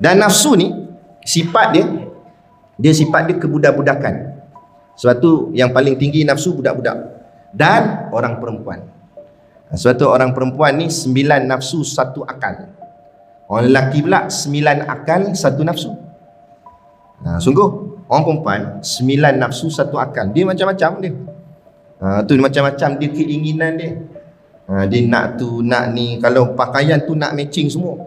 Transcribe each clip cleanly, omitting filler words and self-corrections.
Dan nafsu ni sifat dia sifat dia kebudak-budakan. Sebab tu yang paling tinggi nafsu budak-budak dan orang perempuan. Sebab tu orang perempuan ni 9 nafsu 1 akal. Orang lelaki pula 9 akal 1 nafsu. Sungguh orang perempuan 9 nafsu 1 akal. Dia macam-macam dia. Tu macam-macam dia keinginan dia. Dia nak tu, nak ni. Kalau pakaian tu nak matching semua.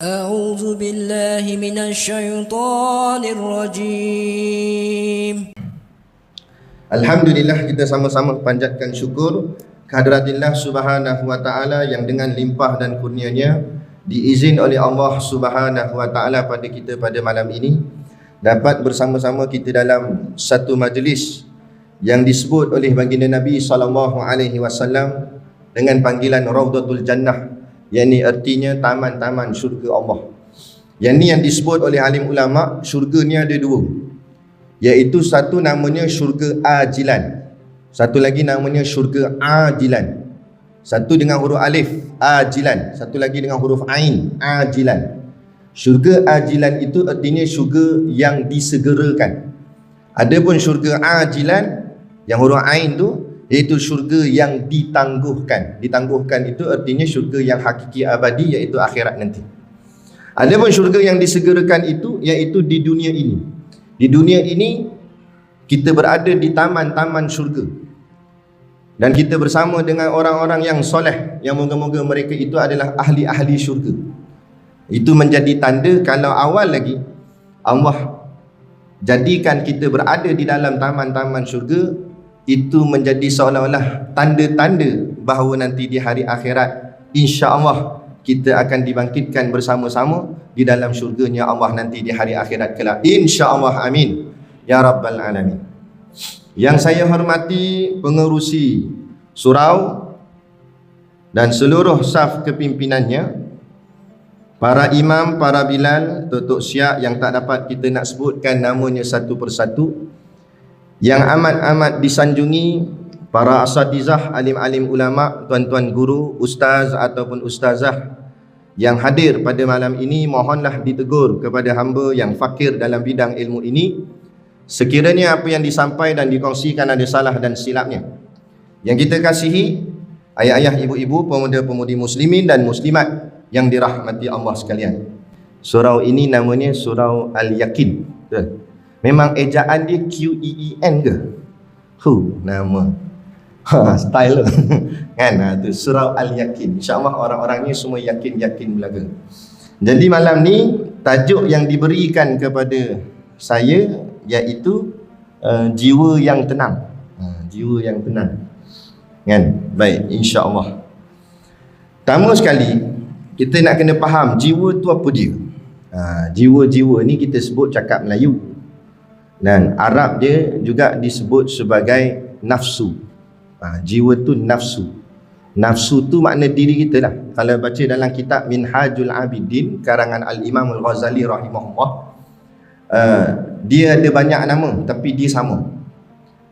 A'udzu billahi minasyaitonir rajim. Alhamdulillah, kita sama-sama panjatkan syukur kehadiratillah subhanahu wa ta'ala yang dengan limpah dan kurnianya diizin oleh Allah subhanahu wa ta'ala pada kita pada malam ini dapat bersama-sama kita dalam satu majlis yang disebut oleh baginda Nabi SAW dengan panggilan Raudatul Jannah, yakni artinya taman-taman syurga Allah. Yang ni yang disebut oleh alim ulama, syurga ni ada 2, iaitu satu namanya syurga ajilan, satu lagi namanya syurga ajilan. Satu dengan huruf alif ajilan, satu lagi dengan huruf ain ajilan. Syurga ajilan itu artinya syurga yang disegerakan. Adapun syurga ajilan yang huruf ain tu iaitu syurga yang ditangguhkan. Ditangguhkan itu artinya syurga yang hakiki abadi, iaitu akhirat nanti. Adapun syurga yang disegerakan itu iaitu di dunia ini. Di dunia ini kita berada di taman-taman syurga dan kita bersama dengan orang-orang yang soleh yang moga-moga mereka itu adalah ahli-ahli syurga. Itu menjadi tanda kalau awal lagi Allah jadikan kita berada di dalam taman-taman syurga, itu menjadi seolah-olah tanda-tanda bahawa nanti di hari akhirat insya-Allah kita akan dibangkitkan bersama-sama di dalam syurganya Allah nanti di hari akhirat kelak, insya-Allah, amin ya rabbal alamin. Yang saya hormati pengerusi surau dan seluruh saf kepimpinannya, para imam, para bilal, tok-tok syiah yang tak dapat kita nak sebutkan namanya satu persatu, yang amat-amat disanjungi para asatizah, alim-alim ulama, tuan-tuan guru, ustaz ataupun ustazah yang hadir pada malam ini, mohonlah ditegur kepada hamba yang fakir dalam bidang ilmu ini. Sekiranya apa yang disampaikan dan dikongsikan ada salah dan silapnya, yang kita kasihi ayah-ayah, ibu-ibu, pemuda-pemudi muslimin dan muslimat yang dirahmati Allah sekalian. Surau ini namanya Surau Al-Yakin. Betul? Memang ejaan dia QEEN ke? Nama style kan? Tu Surau Al-Yakin. InsyaAllah orang-orang ni semua yakin-yakin belaka. Jadi malam ni tajuk yang diberikan kepada saya iaitu jiwa yang tenang. Jiwa yang tenang kan? Baik, insya-Allah. Pertama sekali kita nak kena faham jiwa tu apa dia. Jiwa-jiwa ni kita sebut cakap Melayu, dan Arab dia juga disebut sebagai nafsu. Jiwa tu nafsu. Nafsu tu makna diri kita lah. Kalau baca dalam kitab Minhajul Abidin karangan Al-Imam Al-Ghazali rahimahullah, dia ada banyak nama tapi dia sama.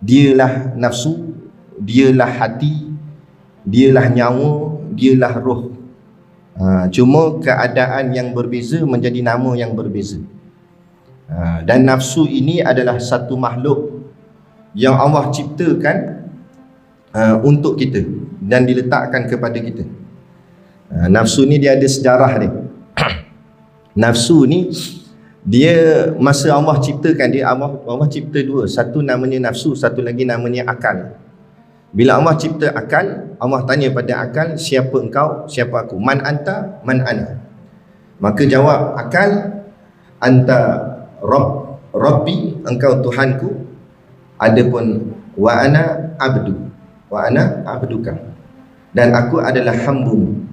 Dialah nafsu, dialah hati, dialah nyawa, dialah roh. Cuma keadaan yang berbeza menjadi nama yang berbeza. Dan nafsu ini adalah satu makhluk yang Allah ciptakan untuk kita dan diletakkan kepada kita. Nafsu ni dia ada sejarah dia. Nafsu ni dia masa Allah ciptakan dia, Allah cipta 2. Satu namanya nafsu, satu lagi namanya akal. Bila Allah cipta akal, Allah tanya pada akal, siapa engkau, siapa aku? Man anta, man ana. Maka jawab akal, anta Rabbi, engkau Tuhanku. Adapun wa ana abduka, dan aku adalah hambamu.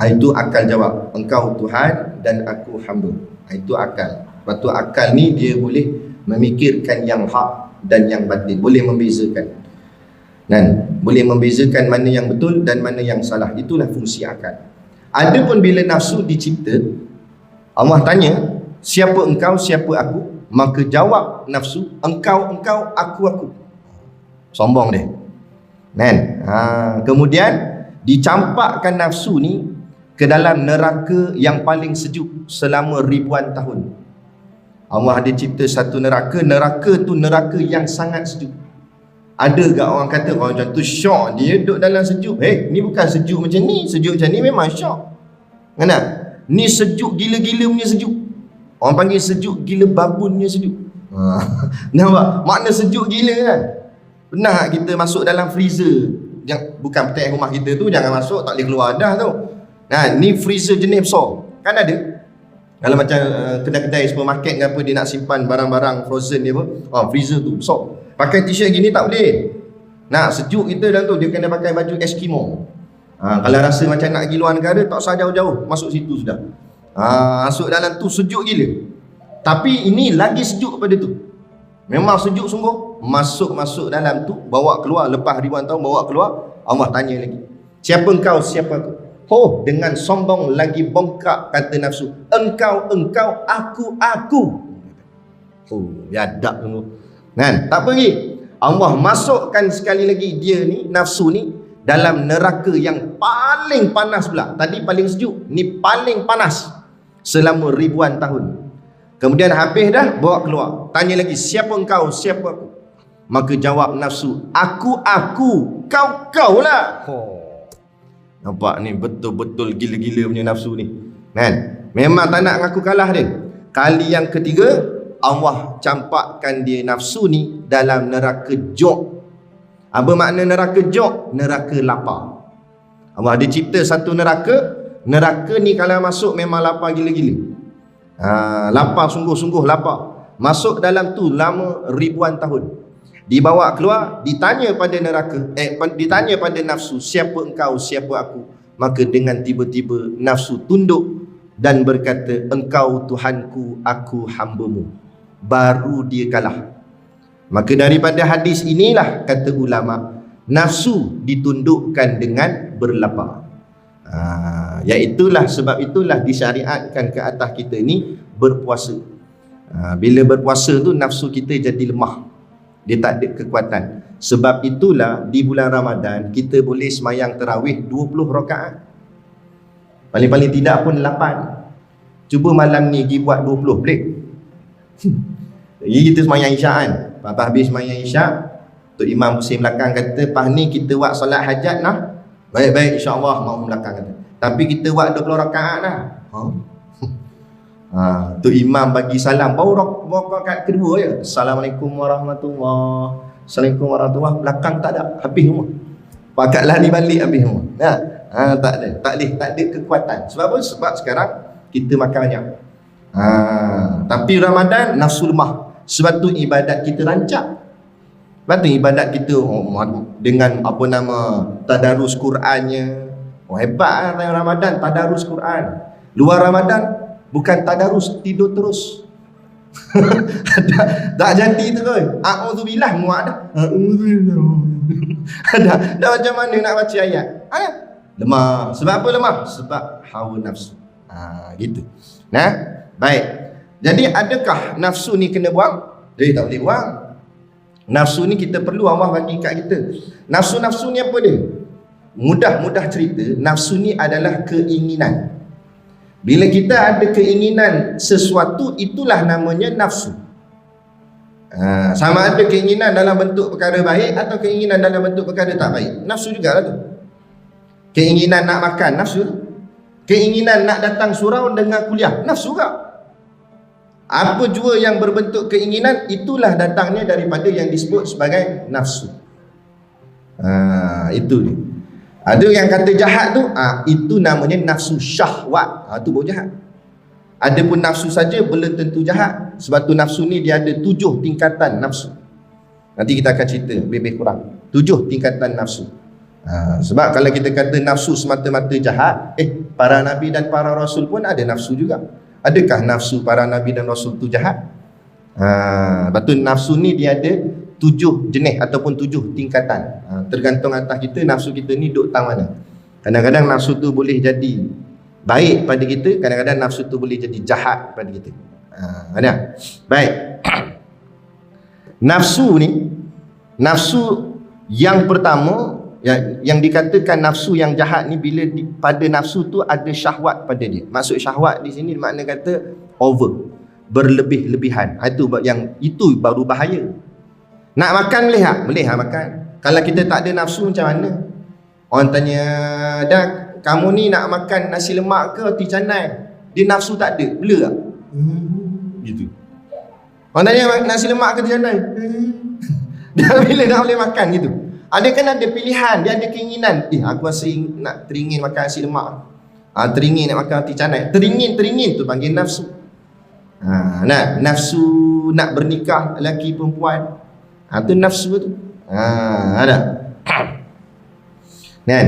Itu akal jawab, engkau Tuhan dan aku hamba. Itu akal. Lepas tu akal ni dia boleh memikirkan yang hak dan yang batil, boleh membezakan. Dan boleh membezakan mana yang betul dan mana yang salah. Itulah fungsi akal. Adapun bila nafsu dicipta, Allah tanya, siapa engkau, siapa aku? Maka jawab nafsu, engkau, aku. Sombong dia. Kemudian dicampakkan nafsu ni ke dalam neraka yang paling sejuk selama ribuan tahun. Allah ada cipta satu neraka, neraka tu neraka yang sangat sejuk. Ada gak orang kata orang macam tu syok, dia duduk dalam sejuk. Ni bukan sejuk macam ni, sejuk macam ni memang syok. Kenapa? Ni sejuk gila-gila punya sejuk. Orang panggil sejuk gila babunnya sejuk. Nampak? Makna sejuk gila kan? Pernah kita masuk dalam freezer, bukan petai rumah kita tu, jangan masuk, tak boleh keluar dah tu. Ni freezer jenis besar. Kan ada? Kalau macam kedai-kedai supermarket ke apa, dia nak simpan barang-barang frozen dia apa, freezer tu besar. Pakai t-shirt gini tak boleh. Sejuk kita dalam tu, dia kena pakai baju Eskimo. Kalau rasa macam nak pergi luar negara, tak usah jauh-jauh, masuk situ sudah. Masuk dalam tu sejuk gila. Tapi ini lagi sejuk daripada tu. Memang sejuk sungguh. Masuk dalam tu, bawa keluar, lepas ribuan tahun bawa keluar, Allah tanya lagi, siapa engkau, siapa aku? Dengan sombong lagi bongkak kata nafsu, engkau, aku. Biadab tu kan? Tak pergi. Allah masukkan sekali lagi dia ni, nafsu ni, dalam neraka yang paling panas pula. Tadi paling sejuk, ni paling panas selama ribuan tahun. Kemudian habis dah, bawa keluar, tanya lagi, siapa engkau, siapa aku? Maka jawab nafsu, aku, kau lah. Nampak ni betul-betul gila-gila punya nafsu ni kan? Memang tak nak ngaku kalah dia. Kali yang ketiga, Allah campakkan dia nafsu ni dalam neraka jok. Apa makna neraka jok? Neraka lapar. Allah ada cipta satu neraka. Neraka ni kalau masuk memang lapar gila-gila. Lapar, sungguh-sungguh lapar. Masuk dalam tu lama ribuan tahun. Dibawa keluar, ditanya pada neraka, ditanya pada nafsu, siapa engkau, siapa aku? Maka dengan tiba-tiba nafsu tunduk dan berkata, engkau Tuhanku, aku hamba-Mu. Baru dia kalah. Maka daripada hadis inilah, kata ulama, nafsu ditundukkan dengan berlapar. Iaitulah sebab itulah disyariatkan ke atas kita ni berpuasa. Bila berpuasa tu nafsu kita jadi lemah, dia tak ada kekuatan. Sebab itulah di bulan Ramadan kita boleh semayang tarawih 20 rakaat. Paling-paling tidak pun 8. Cuba malam ni pergi buat 20 boleh. Jadi kita semayang isyak kan. Lepas habis semayang isyak, Tok Imam pusing belakang kata, "Pas ni kita buat solat hajat nah." Baik-baik, insya-Allah mau belakang kata. Tapi kita buat 20 rakaat dah. Tu imam bagi salam, baru rakaat kedua je. Assalamualaikum warahmatullahi. Assalamualaikum warahmatullahi. Belakang tak ada, habis semua. Pakat lari balik habis semua. Tak ada kekuatan. Sebab apa? Sebab sekarang kita makan banyak. Tapi Ramadan nafsu lemah. Sebab tu ibadat kita rancak. Sebab tu ibadat kita dengan apa nama tadarus Qurannya. Hebat lah Ramadan, tadarus Quran. Luar Ramadan bukan tadarus, tidur terus. tak jadi tu kan. A'udzubillah muak dah. Dah macam mana nak baca ayat? Lemah. Sebab apa lemah? Sebab hawa nafsu. Gitu. Baik. Jadi adakah nafsu ni kena buang? Tak boleh buang. Nafsu ni kita perlu Allah bagi kat kita. Nafsu-nafsu ni apa dia? Mudah-mudah cerita, nafsu ni adalah keinginan. Bila kita ada keinginan sesuatu, itulah namanya nafsu. Sama ada keinginan dalam bentuk perkara baik atau keinginan dalam bentuk perkara tak baik. Nafsu juga lah tu. Keinginan nak makan, nafsu. Keinginan nak datang surau dengar kuliah, nafsu juga. Apa jua yang berbentuk keinginan, itulah datangnya daripada yang disebut sebagai nafsu. Itu dia. Ada yang kata jahat tu, itu namanya nafsu syahwat. Tu baru jahat. Ada pun nafsu saja belum tentu jahat. Sebab tu nafsu ni dia ada 7 tingkatan nafsu. Nanti kita akan cerita lebih kurang 7 tingkatan nafsu. Sebab kalau kita kata nafsu semata-mata jahat, para nabi dan para rasul pun ada nafsu juga. Adakah nafsu para nabi dan rasul tu jahat? Lepas tu nafsu ni dia ada 7 jenis ataupun 7 tingkatan. Tergantung atas kita, nafsu kita ni duduk tang mana. Kadang-kadang nafsu tu boleh jadi baik pada kita, kadang-kadang nafsu tu boleh jadi jahat pada kita. Ada? Baik. Nafsu ni, nafsu yang pertama yang dikatakan nafsu yang jahat ni bila pada nafsu tu ada syahwat pada dia. Maksud syahwat di sini makna kata over, berlebih-lebihan. Itu baru bahaya. Nak makan boleh tak? Boleh lah makan. Kalau kita tak ada nafsu macam mana? Orang tanya, dah kamu ni nak makan nasi lemak ke roti canai? Dia nafsu tak ada, boleh tak? Gitu. Orang tanya nasi lemak ke roti canai? Dah bila nak boleh makan gitu. Ada kan ada pilihan, dia ada keinginan. Aku rasa nak teringin makan nasi lemak. Teringin nak makan roti canai. Teringin tu panggil nafsu. Nafsu nak bernikah lelaki perempuan. Tu nafsu tu. Ada. Kan?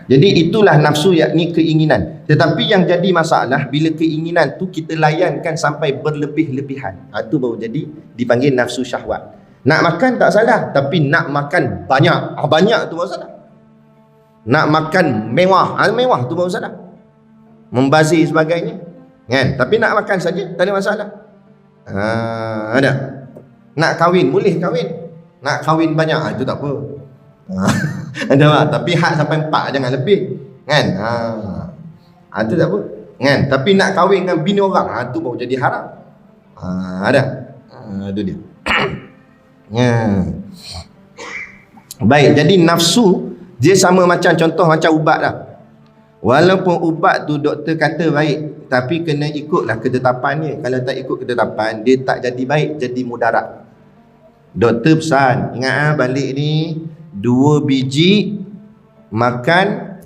Jadi itulah nafsu, yakni keinginan. Tetapi yang jadi masalah bila keinginan tu kita layankan sampai berlebih-lebihan. Itu baru jadi dipanggil nafsu syahwat. Nak makan tak salah, tapi nak makan banyak. Banyak tu baru salah. Nak makan mewah, mewah tu baru salah. Membazir sebagainya. Kan? Tapi nak makan saja tak ada masalah. Ada. Nak kahwin boleh kahwin. Nak kahwin banyak itu tak apa. Ada tak? Tapi hak sampai 4 jangan lebih. Kan? Itu tak apa. Kan? Tapi nak kahwin dengan bini orang, itu baru jadi haram. Ada. Itu dia. Baik, jadi nafsu dia sama macam contoh macam ubat lah. Walaupun ubat tu doktor kata baik, tapi kena ikutlah ketetapan dia. Kalau tak ikut ketetapan, dia tak jadi baik, jadi mudarat. Doktor pesan, ingat balik ni 2 biji makan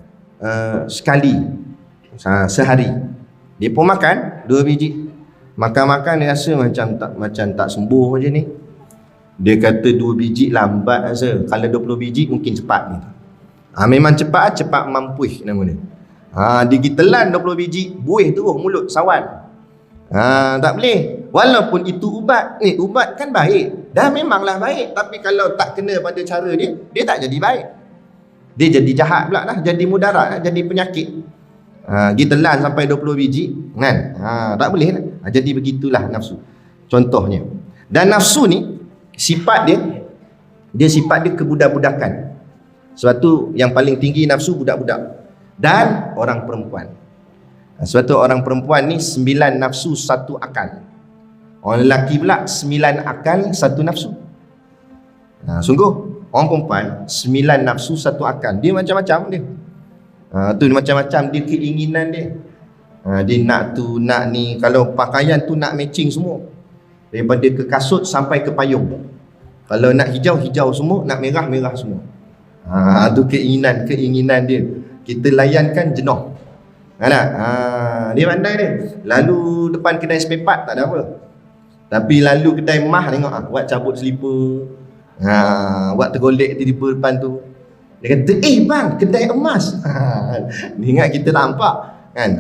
sekali sehari. Dia pun makan 2 biji. Makan-makan dia rasa macam tak sembuh je ni. Dia kata 2 biji lambat rasa. Kalau 20 biji mungkin cepat ni. Memang cepat mampuih nama dia. Digitelan 20 biji, buih terus mulut sawan. Tak boleh. Walaupun itu ubat. Ni ubat kan baik. Dah memanglah baik, tapi kalau tak kena pada cara dia, dia tak jadi baik. Dia jadi jahat pula lah, jadi mudarat, jadi penyakit. Ditelan sampai 20 biji, kan? Tak boleh lah. Jadi begitulah nafsu. Contohnya. Dan nafsu ni sifat dia sifat dia kebudak-budakan. Sebab tu yang paling tinggi nafsu budak-budak dan orang perempuan. Sebab tu orang perempuan ni 9 nafsu 1 akal. Orang lelaki pula 9 akal 1 nafsu. Sungguh orang perempuan 9 nafsu 1 akal. Dia macam-macam dia. Tu macam-macam dia keinginan dia. Dia nak tu, nak ni. Kalau pakaian tu nak matching semua. Daripada ke kasut sampai ke payung. Kalau nak hijau, hijau semua. Nak merah, merah semua. Tu keinginan dia. Kita layankan jenuh. Dia pandai dia. Lalu depan kedai spare part tak ada apa. Tapi lalu kedai mah tengok buat cabut selipar. Buat tergolek tiba-tiba depan tu. Dia kata, bang, kedai emas. Dia ingat kita tak nampak. Kan?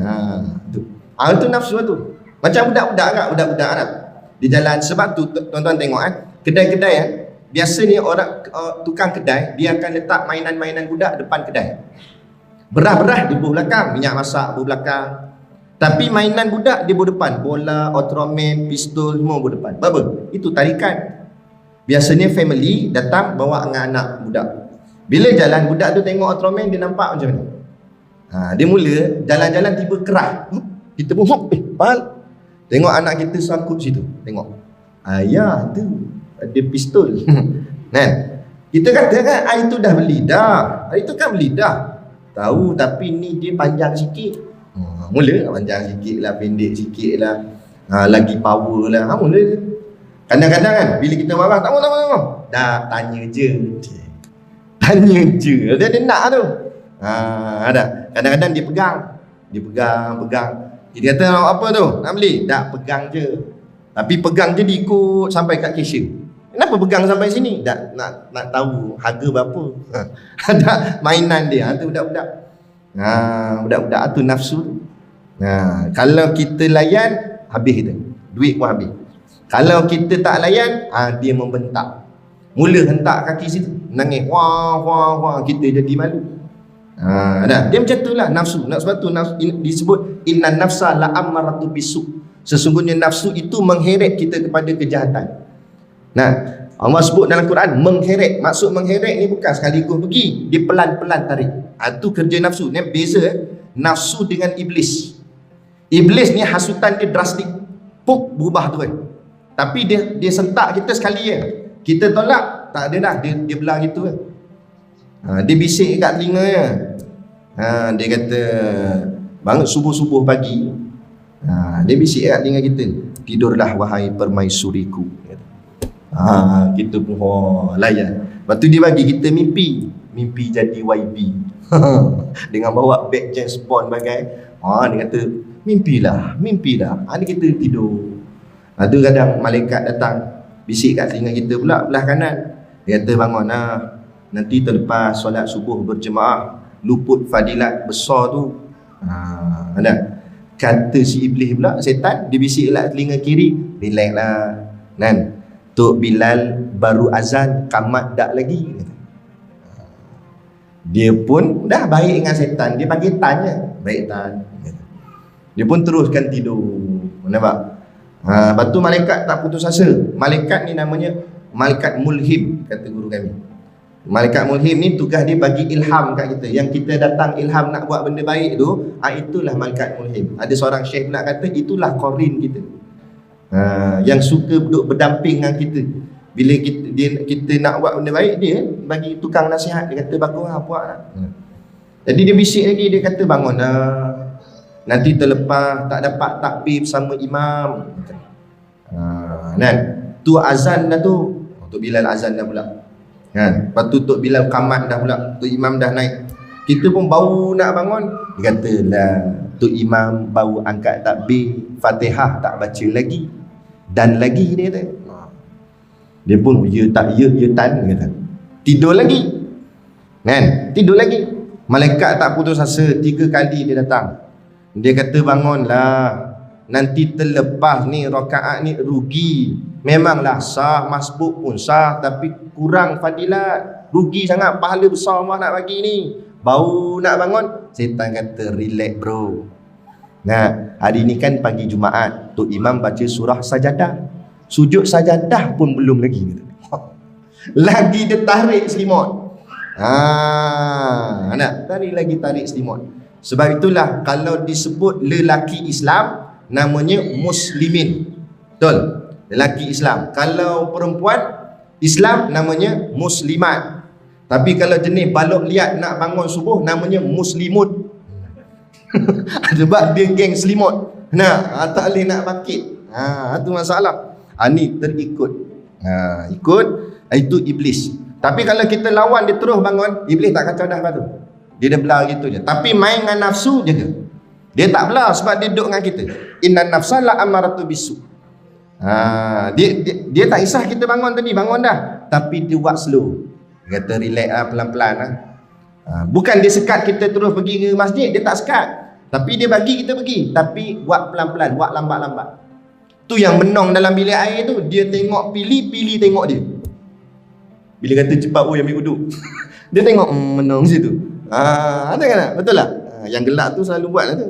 Tu nafsu tu. Macam budak-budak kat, budak-budak Arab. Di jalan. Sebab tu tuan-tuan tengok kedai-kedai biasa ni orang tukang kedai, dia akan letak mainan-mainan budak depan kedai. Berah-berah di bawah belakang, minyak masak bawah belakang. Tapi mainan budak di bawah depan, bola, Ultraman, pistol semua bawah depan. Apa? Itu tarikan. Biasanya family datang bawa dengan anak budak. Bila jalan budak tu tengok Ultraman, dia nampak macam mana? Dia mula jalan-jalan tiba kerah. Kita pun pal. Tengok anak kita sangkut situ. Tengok. Ayah tu ada pistol. Kan? Kita kata kan, itu dah beli dah. Itu kan beli dah. Tahu, tapi ni dia panjang sikit. Mula panjang sikit lah, pendek sikit lah. Lagi power lah. Mula. Kadang-kadang kan, bila kita marah, tak mau. Dah, tanya je. Tanya je. Dia nak tu. Ada. Kadang-kadang dia pegang. Dia pegang. Dia kata, apa tu? Nak beli? Tak, pegang je. Tapi pegang je dia ikut sampai kat cashier. Kenapa pegang sampai sini? Nak tahu harga berapa. Ada mainan dia. Tu budak-budak. Budak-budak tu nafsu. Kalau kita layan, habis kita. Duit pun habis. Kalau kita tak layan, dia membentak. Mula hentak kaki situ. Nangis. Wah. Kita jadi malu. Dia macam tu lah nafsu. Sebab tu disebut inna nafsa la'ammaratu bisu. Sesungguhnya nafsu itu mengheret kita kepada kejahatan. Allah sebut dalam Quran mengheret. Maksud mengheret ni bukan sekaligus pergi, dia pelan-pelan tarik. Itu kerja nafsu. Ni beza nafsu dengan iblis. Iblis ni hasutan dia drastik, puk berubah tu kan. Tapi dia sentak kita sekali je. Kita tolak, tak ada dah, dia belah gitu kan. Dia bisik kat telinga je. Dia kata bangun subuh-subuh pagi, dia bisik kat telinga kita, tidurlah wahai permaisuriku. Kita pun layan. Lepas tu dia bagi kita mimpi jadi YB. Dengan bawa beg James Bond bagai. Dia kata mimpilah. Ni kita tidur. Tu kadang malaikat datang bisik kat telinga kita pula belah kanan. Dia kata bangun nanti terlepas solat subuh berjemaah, luput fadilat besar tu. Kata si iblis pula, setan, dia bisik kat telinga kiri, relax lah Nan, Tok Bilal baru azan, kamat dak lagi. Dia pun dah baik dengan setan, dia panggil Tan je, baik Tan. Dia pun teruskan tidur. Nampak? Lepas tu malaikat tak putus asa. Malaikat ni namanya malaikat mulhim, kata guru kami. Malaikat mulhim ni tugas dia bagi ilham kat kita. Yang kita datang ilham nak buat benda baik tu, itulah malaikat mulhim. Ada seorang syekh pula kata itulah qarin kita. Yang suka duduk berdamping dengan kita. Bila kita nak buat benda baik, dia bagi tukang nasihat. Dia kata bagus lah, buat lah. Jadi dia bisik lagi, dia kata bangun dah, nanti terlepas tak dapat takbir bersama imam. Tu azan dah tu. Tok Bilal azan dah pula. Lepas tu Tok Bilal kamat dah pula. Tok Imam dah naik. Kita pun baru nak bangun, dia kata lah, Tok Imam baru angkat takbir, Fatihah tak baca lagi. Dan lagi dia kata. Dia pun ya Tan, dia kata. Tidur lagi. Tidur lagi. Malaikat tak putus asa, 3 kali dia datang. Dia kata bangunlah, nanti terlepas ni rakaat ni rugi. Memanglah sah, masbuk pun sah, tapi kurang fadilat, rugi sangat, pahala besar Allah nak bagi ni. Baru nak bangun, setan kata relax bro. Hari ni kan pagi Jumaat, Tok Imam baca surah sajadah, sujud sajadah pun belum lagi. Lagi dia tarik selimut. Tarik selimut. Sebab itulah kalau disebut lelaki Islam, namanya muslimin. Betul? Lelaki Islam. Kalau perempuan Islam, namanya muslimat. Tapi kalau jenis balok liat nak bangun subuh, namanya muslimut. Sebab dia geng selimut. Tak boleh nak bangkit. Itu masalah. Ni terikut. Ikut, itu iblis. Tapi kalau kita lawan, dia terus bangun, iblis tak kacau dah lepas tu. Dia dah belah gitu je. Tapi main dengan nafsu je ke? Dia tak belah sebab dia duduk dengan kita. Innan nafsa la amaratu bisu. Dia tak kisah kita bangun tadi, bangun dah. Tapi dia buat slow. Dia kata relax lah, pelan-pelan lah. Bukan dia sekat kita terus pergi ke masjid, dia tak sekat. Tapi dia bagi kita pergi. Tapi buat pelan-pelan, buat lambat-lambat. Tu yang menong dalam bilik air tu, dia tengok pilih tengok dia. Bila kata cepat ambil uduk. Dia tengok menong situ. Ada kan? Betul lah. Yang gelap tu selalu buat lah tu.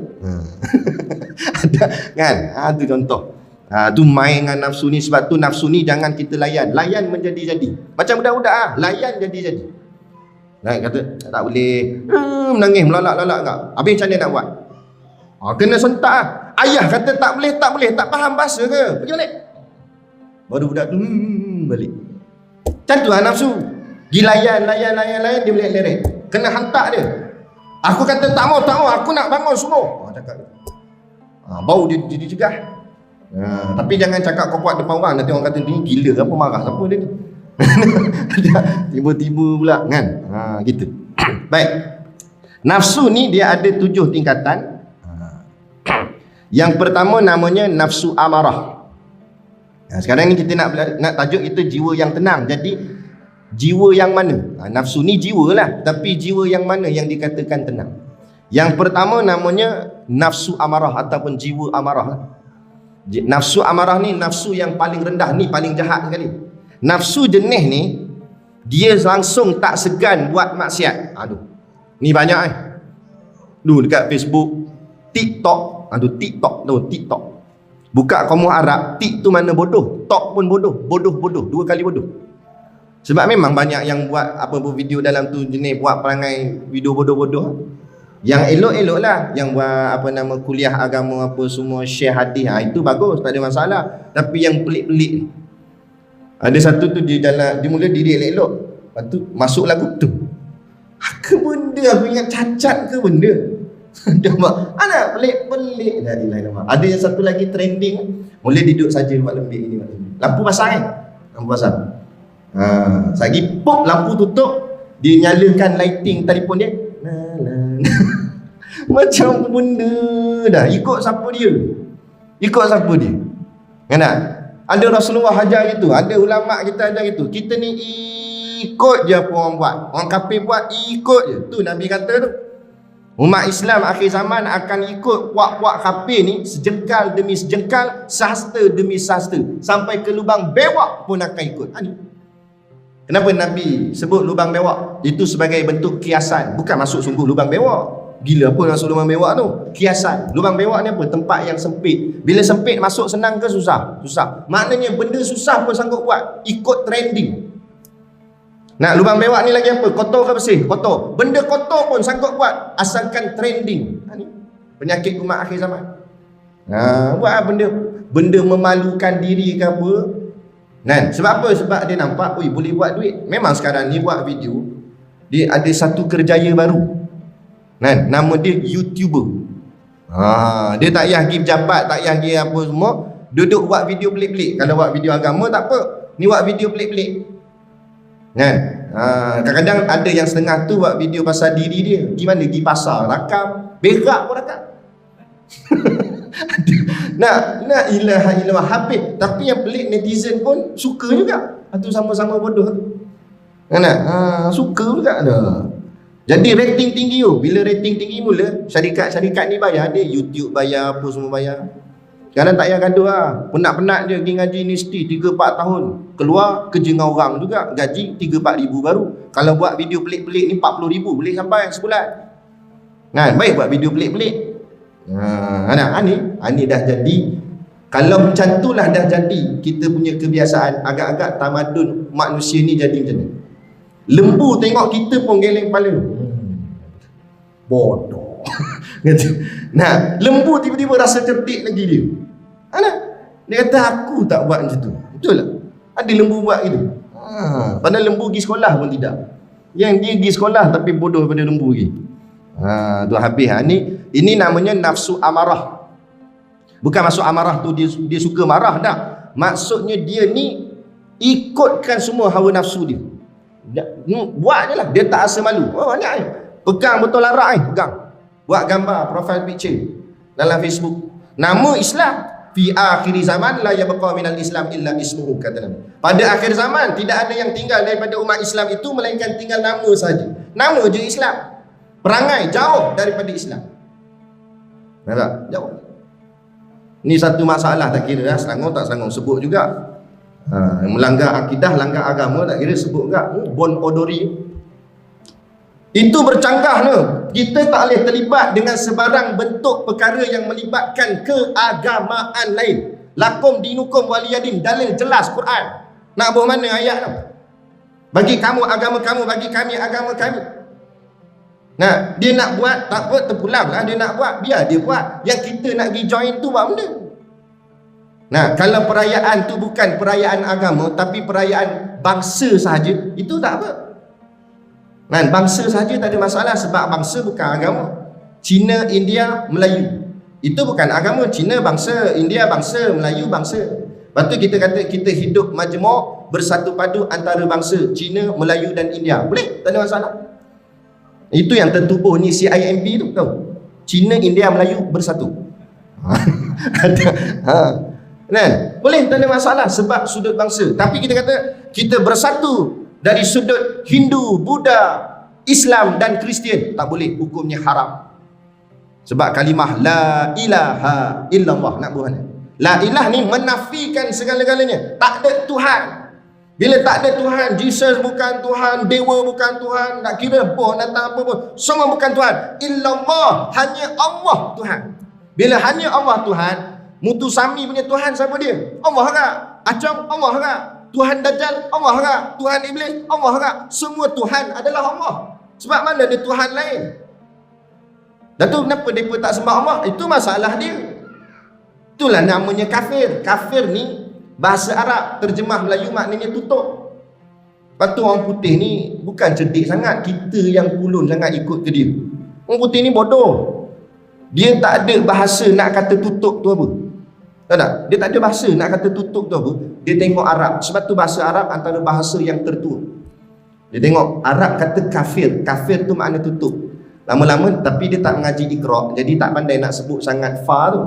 Ada kan? Tu contoh. Tu main dengan nafsu ni. Sebab tu nafsu ni jangan kita layan. Layan menjadi-jadi. Macam budak-budak layan jadi-jadi. Kata tak boleh, menangis melalak-lalak tak. Habis macam mana nak buat? Kena sentak lah. Ayah kata tak boleh, tak faham bahasa ke? Pergi balik. Baru budak tu balik. Macam tu lah nafsu. Pergi layan, dia boleh lerek. Kena hantar dia. Aku kata tak mau, aku nak bangun subuh. Cakap dia. Bau dia cegah. Tapi jangan cakap kau kuat depan orang, nanti orang kata ni gila apa, marah siapa dia ni. Tiba-tiba pula kan. Gitu. Baik. Nafsu ni dia ada 7 tingkatan. Yang pertama namanya nafsu amarah. Sekarang ni kita nak tajuk kita jiwa yang tenang. Jadi jiwa yang mana? Nafsu ni jiwa lah, tapi jiwa yang mana yang dikatakan tenang? Yang pertama namanya nafsu amarah ataupun jiwa amarah lah. Nafsu amarah ni nafsu yang paling rendah, ni paling jahat sekali. Nafsu jenis ni dia langsung tak segan buat maksiat. Ni banyak dekat Facebook, TikTok. TikTok. Buka kamu Arab, tik tu mana bodoh, tok pun bodoh, bodoh, 2 kali bodoh. Sebab memang banyak yang buat apa video dalam tu jenis buat perangai video bodoh-bodoh. Yang elok-elok lah, yang buat apa nama kuliah agama apa semua share hadis, itu bagus, tak ada masalah. Tapi yang pelik-pelik ni, ada satu tu dia jalan, dia mula diri elok-elok, lepas tu masuk lagu tu. Ke benda aku ingat cacat ke benda. Dia buat anak pelik-pelik. La ilaha illallah. Ada yang satu lagi trending, mula duduk saja buat lembik ini. Lampu pasang lampu pasang. Sagi pop lampu tutup, dia nyalakan lighting telefon dia. Macam benda dah. Ikut siapa dia? Ikut siapa dia? Kan tak? Ada Rasulullah ajar gitu, ada ulama kita ajar gitu. Kita ni ikut je apa orang buat. Orang kafir buat, ikut je. Tu Nabi kata tu. Umat Islam akhir zaman akan ikut puak-puak kafir ni sejengkal demi sejengkal, sahasta demi sahasta, sampai ke lubang bewak pun akan ikut. Ni. Kenapa Nabi sebut lubang bewak? Itu sebagai bentuk kiasan. Bukan masuk sungguh lubang bewak. Gila apa masuk lubang bewak tu? Kiasan. Lubang bewak ni apa? Tempat yang sempit. Bila sempit masuk senang ke susah? Susah. Maknanya benda susah pun sanggup buat. Ikut trending. Nah, lubang bewak ni lagi apa? Kotor ke bersih? Kotor. Benda kotor pun sanggup buat asalkan trending. Ni penyakit umat akhir zaman. Buat benda memalukan diri ke apa? Kan? Sebab apa? Sebab dia nampak, boleh buat duit. Memang sekarang ni buat video, dia ada satu kerjaya baru. Kan? Nama dia YouTuber. Dia tak payah pergi pejabat, tak payah pergi apa semua. Duduk buat video pelik-pelik. Kalau buat video agama tak apa. Ni buat video pelik-pelik. Kan? Kadang-kadang ada yang setengah tu buat video pasal diri dia. Gimana? Pergi pasar, rakam, berak pun rakam. Nak ilaha illallah habis. Tapi yang pelik netizen pun suka juga. Itu sama-sama bodoh tu. Kan? Suka juga dah. Jadi rating tinggi tu. Bila rating tinggi mula, syarikat-syarikat ni bayar dia. YouTube bayar, apa semua bayar. Sekarang tak payah gaduh lah. Penat-penat je pergi ngaji universiti 3-4 tahun. Keluar kerja dengan orang juga, gaji 3-4 ribu baru. Kalau buat video pelik-pelik ni 40 ribu boleh sampai sebulan. Kan? Baik buat video pelik-pelik. Ini dah jadi. Kalau macam tu lah dah jadi, kita punya kebiasaan agak-agak tamadun manusia ni jadi macam ni. Lembu tengok kita pun geleng kepala. Bodoh. Nah, lembu tiba-tiba rasa cerdik lagi dia. Dia kata aku tak buat macam tu. Betul tak? Ada lembu buat gitu. Padahal lembu pergi sekolah pun tidak. Yang dia pergi sekolah tapi bodoh daripada lembu lagi. Tu habis. Ini namanya nafsu amarah. Bukan maksud amarah tu dia suka marah dah. Maksudnya dia ni ikutkan semua hawa nafsu dia. Buat je lah. Dia tak rasa malu. Banyak ni. Pegang botol arak ni. Pegang. Buat gambar profile picture dalam Facebook. Nama Islam. Fi akhir zaman la yabqa minal Islam illa ismuhu, kata Nabi. Pada akhir zaman tidak ada yang tinggal daripada umat Islam itu melainkan tinggal nama saja. Nama je Islam. Perangai jauh daripada Islam. Nampak? Jauh. Ni satu masalah tak kira lah. Selangor tak selangor sebut juga. Melanggar akidah, langgar agama tak kira sebut juga. Bon odori. Itu bercanggah tu. Kita tak boleh terlibat dengan sebarang bentuk perkara yang melibatkan keagamaan lain. Lakum dinukum waliyadin. Dalil jelas Quran. Nak buat mana ayat tu? Bagi kamu agama kamu, bagi kami agama kami. Nah, dia nak buat tak apa, terpulang lah. Dia nak buat, biar dia buat. Yang kita nak pergi join tu buat benda. Nah, kalau perayaan tu bukan perayaan agama tapi perayaan bangsa sahaja, itu tak apa. Kan, bangsa saja tak ada masalah sebab bangsa bukan agama. Cina, India, Melayu. Itu bukan agama. Cina bangsa, India bangsa, Melayu bangsa. Lepas tu kita kata kita hidup majmuk bersatu padu antara bangsa Cina, Melayu dan India. Boleh? Tak ada masalah. Itu yang tertubuh ni CIMB tu tahu. Cina, India, Melayu bersatu. Kan? Boleh, tak ada masalah sebab sudut bangsa. Tapi kita kata kita bersatu dari sudut Hindu, Buddha, Islam dan Kristian, tak boleh, hukumnya haram. Sebab kalimah la ilaha illallah nak buat. La ilah ni menafikan segala-galanya. Tak ada Tuhan. Bila tak ada Tuhan, Jesus bukan Tuhan, dewa bukan Tuhan, nak kira boh datang apa pun, semua bukan Tuhan. Illallah, hanya Allah Tuhan. Bila hanya Allah Tuhan, Mutusami punya Tuhan siapa dia? Allah ke? Acong Allah ke? Tuhan Dajjal Allah ke? Tuhan Iblis Allah ke? Semua Tuhan adalah Allah. Sebab mana ada Tuhan lain? Dan tu kenapa mereka tak sembah Allah? Itu masalah dia. Itulah namanya kafir. Kafir ni bahasa Arab, terjemah Melayu maknanya tutup. Lepas tu orang putih ni bukan cerdik sangat, kita yang kulun sangat ikut ke dia. Orang putih ni bodoh. Dia tak ada bahasa nak kata tutup tu apa. Tahu tak? Dia tak ada bahasa nak kata tutup tu apa. Dia tengok Arab. Sebab tu bahasa Arab antara bahasa yang tertua. Dia tengok Arab kata kafir. Kafir tu makna tutup. Lama-lama tapi dia tak mengaji Iqra, jadi tak pandai nak sebut sangat fa tu.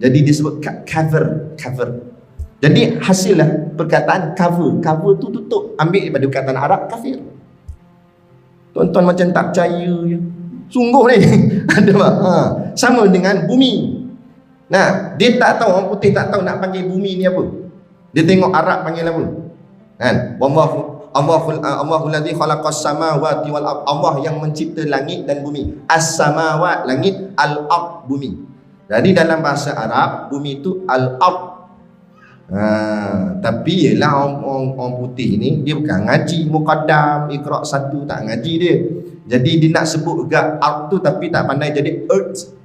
Jadi dia sebut cover. Jadi hasillah perkataan cover tu tutup. Ambil daripada perkataan Arab kafir. Tuan-tuan macam tak percaya je. Sungguh ni. Ada tak? Sama dengan bumi. Nah, dia tak tahu, orang putih tak tahu nak panggil bumi ni apa. Dia tengok Arab panggil apa. Kan? Allahul ladzi khalaqas samawati wal ard. Allah yang mencipta langit dan bumi. As-samawat langit, al-ard bumi. Jadi dalam bahasa Arab bumi itu al-ard. Tapi ialah orang putih ni dia bukan ngaji muqaddam Iqra 1, tak ngaji dia. Jadi dia nak sebut juga ard tu tapi tak pandai jadi earth.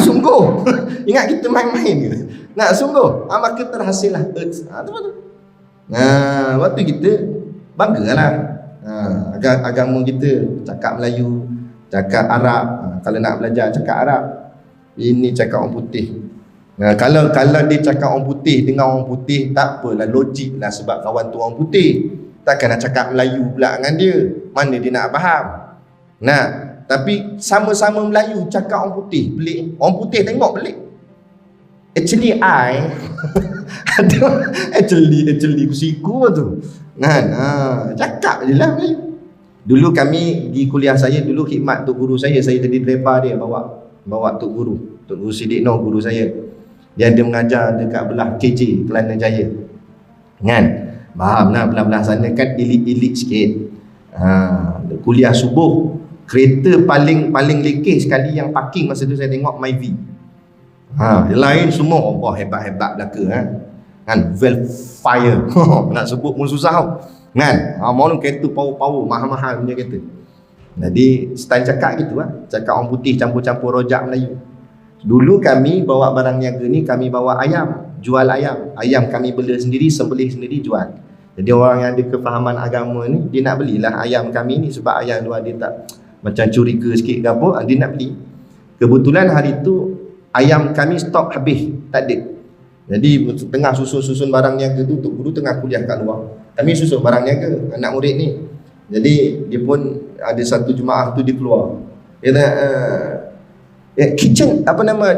Sungguh. Ingat kita main-main ke? Nak sungguh. Maka terhasillah earth. Tu betul. Waktu kita banggalah. Agama kita cakap Melayu, cakap Arab. Kalau nak belajar cakap Arab. Ini cakap orang putih. Kalau dia cakap orang putih dengan orang putih, tak apalah, logik lah sebab kawan tu orang putih. Takkan nak cakap Melayu pula dengan dia. Mana dia nak faham? Tapi sama-sama Melayu cakap orang putih, pelik. Orang putih tengok pelik. Actually actually kusiku tu. Cakap je lah Melayu. Dulu kami di kuliah saya, dulu khidmat tok guru saya jadi driver dia, bawa tok guru Sidik Noh, guru saya. Dia ada mengajar dekat belah KJ, Kelana Jaya. Kan? Faham lah, belah-belah sana kan elit-elit sikit. Kuliah subuh, kereta paling lekeh sekali yang parking masa tu saya tengok Myvi. Yang lain semua Allah hebat-hebat belaka kan. Velfire. Nak sebut pun susah tau. Kan? Mau kereta power-power, mahal-mahal punya kereta. Jadi style cakap gitu cakap orang putih campur-campur rojak Melayu. Dulu kami bawa barang niaga ni, kami bawa ayam, jual ayam. Ayam kami bela sendiri, sembelih sendiri, jual. Jadi orang yang ada kefahaman agama ni, dia nak belilah ayam kami ni sebab ayam luar dia tak macam curiga sikit ke apa, dia nak beli. Kebetulan hari tu ayam kami stok habis, tak ada. Jadi tengah susun barang niaga tu, Tok Guru tengah kuliah kat luar. Kami susun barang niaga, anak murid ni. Jadi dia pun ada satu jemaah tu dia keluar. Dia kata, kitchen,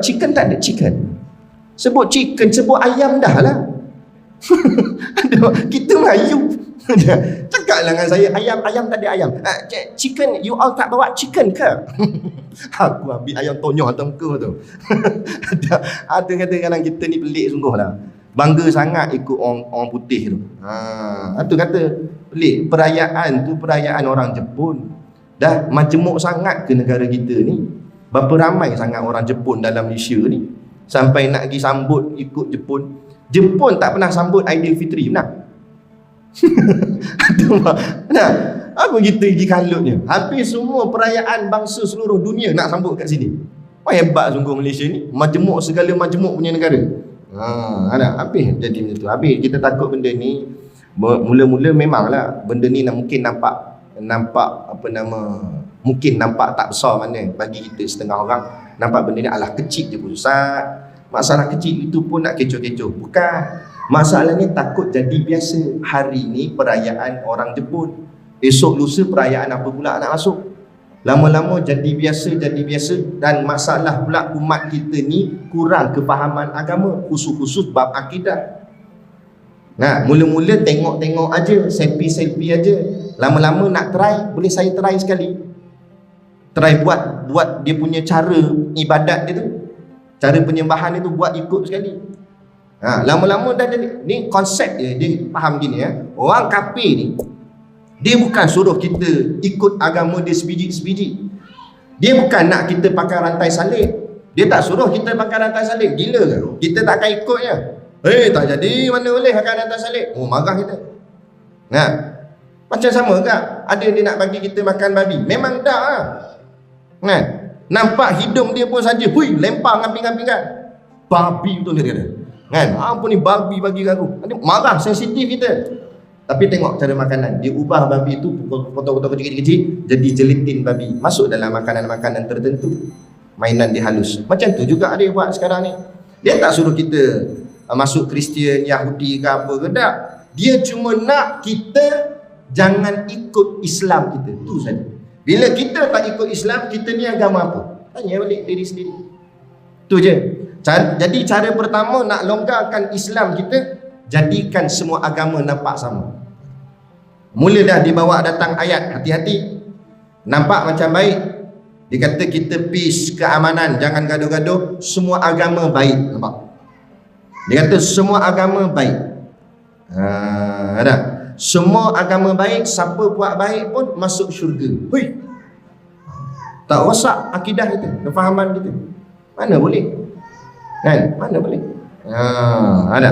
chicken tak ada, chicken. Sebut chicken, sebut ayam dah lah. Kita Melayu. Cakaplah dengan saya, ayam tak ada ayam. Chicken, you all tak bawa chicken ke? Aku ambil ayam tonyoh atas muka tu. Ada kadang-kadang kita ni pelik sungguh lah. Bangga sangat ikut orang putih tu. Itu kata pelik. Perayaan tu perayaan orang Jepun. Dah majemuk sangat ke negara kita ni. Berapa ramai sangat orang Jepun dalam Malaysia ni. Sampai nak pergi sambut ikut Jepun. Jepun tak pernah sambut Aidilfitri, benar? Apa kita pergi kalutnya? Hampir semua perayaan bangsa seluruh dunia nak sambut kat sini. Hebat sungguh Malaysia ni. Majemuk segala majemuk punya negara. Habis jadi macam tu. Habis kita takut benda ni. Mula-mula memanglah benda ni mungkin nampak mungkin nampak tak besar mana bagi kita setengah orang. Nampak benda ni alah kecil je pun Ustaz. Masalah kecil itu pun nak kecoh-kecoh. Bukan. Masalahnya takut jadi biasa. Hari ni perayaan orang Jepun. Esok lusa perayaan apa pula nak masuk. Lama-lama jadi biasa. Dan masalah pula umat kita ni kurang kefahaman agama. Khusus-khusus bab akidah. Mula-mula tengok-tengok aja, selfie-selfie aja. Lama-lama nak try, boleh saya try sekali. Try buat dia punya cara ibadat dia tu. Cara penyembahan dia tu buat ikut sekali. Lama-lama dah jadi. Ni konsep dia faham gini Orang kafir ni, dia bukan suruh kita ikut agama dia sebiji-sebiji. Dia bukan nak kita pakai rantai salib. Dia tak suruh kita pakai rantai salib. Gila ke? Kita takkan ikutnya. Tak jadi, mana boleh akan datang salib. Oh, marah kita. Nah, macam sama tak? Ada dia nak bagi kita makan babi. Memang tak lah. Kan? Nampak hidung dia pun saja, hui, lempar ngamping-ngamping kan. Babi betul dia kata. Kan? Apa ni babi bagi aku? Marah, sensitif kita. Tapi tengok cara makanan. Dia ubah babi tu potong-potong kecil-kecil jadi jelitin babi. Masuk dalam makanan-makanan tertentu. Mainan dia halus. Macam tu juga ada buat sekarang ni. Dia tak suruh kita masuk Kristian, Yahudi ke apa ke, tak. Dia cuma nak kita jangan ikut Islam kita. Tu saja. Bila kita tak ikut Islam, kita ni agama apa? Tanya balik diri sendiri. Tu je. Jadi cara pertama nak longgarkan Islam kita, jadikan semua agama nampak sama. Mula dah dibawa datang ayat, hati-hati. Nampak macam baik. Dia kata kita peace, keamanan, jangan gaduh-gaduh. Semua agama baik. Nampak? Dia kata semua agama baik. Ada. Semua agama baik, siapa buat baik pun masuk syurga. Hui. Tak rosak akidah kita, kefahaman kita. Mana boleh? Kan? Mana boleh? Ada.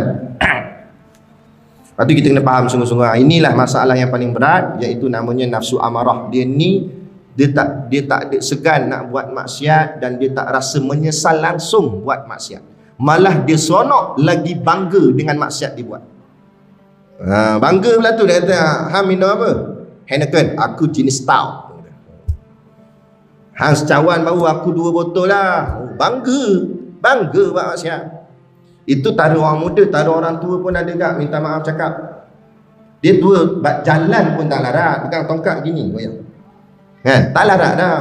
Lepas tu kita kena faham sungguh-sungguh. Inilah masalah yang paling berat, iaitu namanya nafsu amarah. Dia tak ada segan nak buat maksiat, dan dia tak rasa menyesal langsung buat maksiat. Malah dia seronok lagi bangga dengan maksiat dia buat. Bangga pula tu. Dia kata, hang minum apa? Heineken. Aku jenis stout. Hang secawan baru, aku 2 botol lah. Bangga buat maksiat. Itu tak ada orang muda, tak ada orang tua pun ada tak minta maaf cakap. Dia tua, jalan pun tak larat, pegang tongkat gini goyang. Kan? Tak larat dah.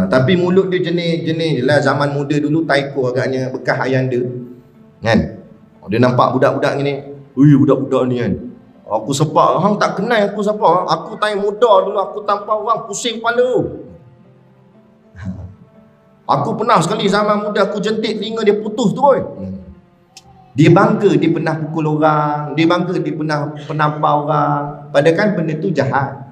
Tapi mulut dia jenis lah. Zaman muda dulu taiko agaknya bekas ayanda. Kan? Dia nampak budak-budak gini. Ui, budak-budak ni kan. Aku sepak, hang tak kenal aku siapa. Aku time muda dulu, aku tanpa orang pusing kepala. Aku pernah sekali zaman muda aku jentik telinga dia putus tu oi. Dia bangga dia pernah pukul orang, dia bangga dia pernah penampar orang. Padahal kan benda tu jahat.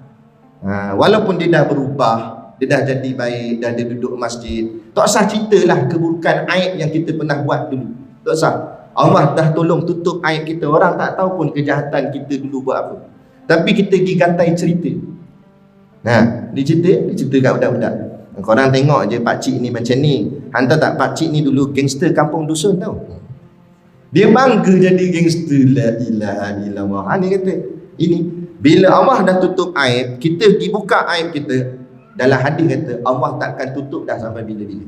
Walaupun dia dah berubah, dia dah jadi baik, dah dia duduk masjid, tak usah ceritalah keburukan aib yang kita pernah buat dulu. Tak usah. Allah dah tolong tutup aib kita. Orang tak tahu pun kejahatan kita dulu buat apa. Tapi kita pergi gantai cerita. Dia cerita kat budak-budak. Korang tengok je pakcik ni macam ni. Hantar tak pakcik ni dulu gangster kampung dusun tau. Dia bangga jadi gangster. La ilaha illallah. Ni kata, ini bila Allah dah tutup aib, kita pergi buka aib kita. Dalam hadis kata Allah takkan tutup dah sampai bila-bila.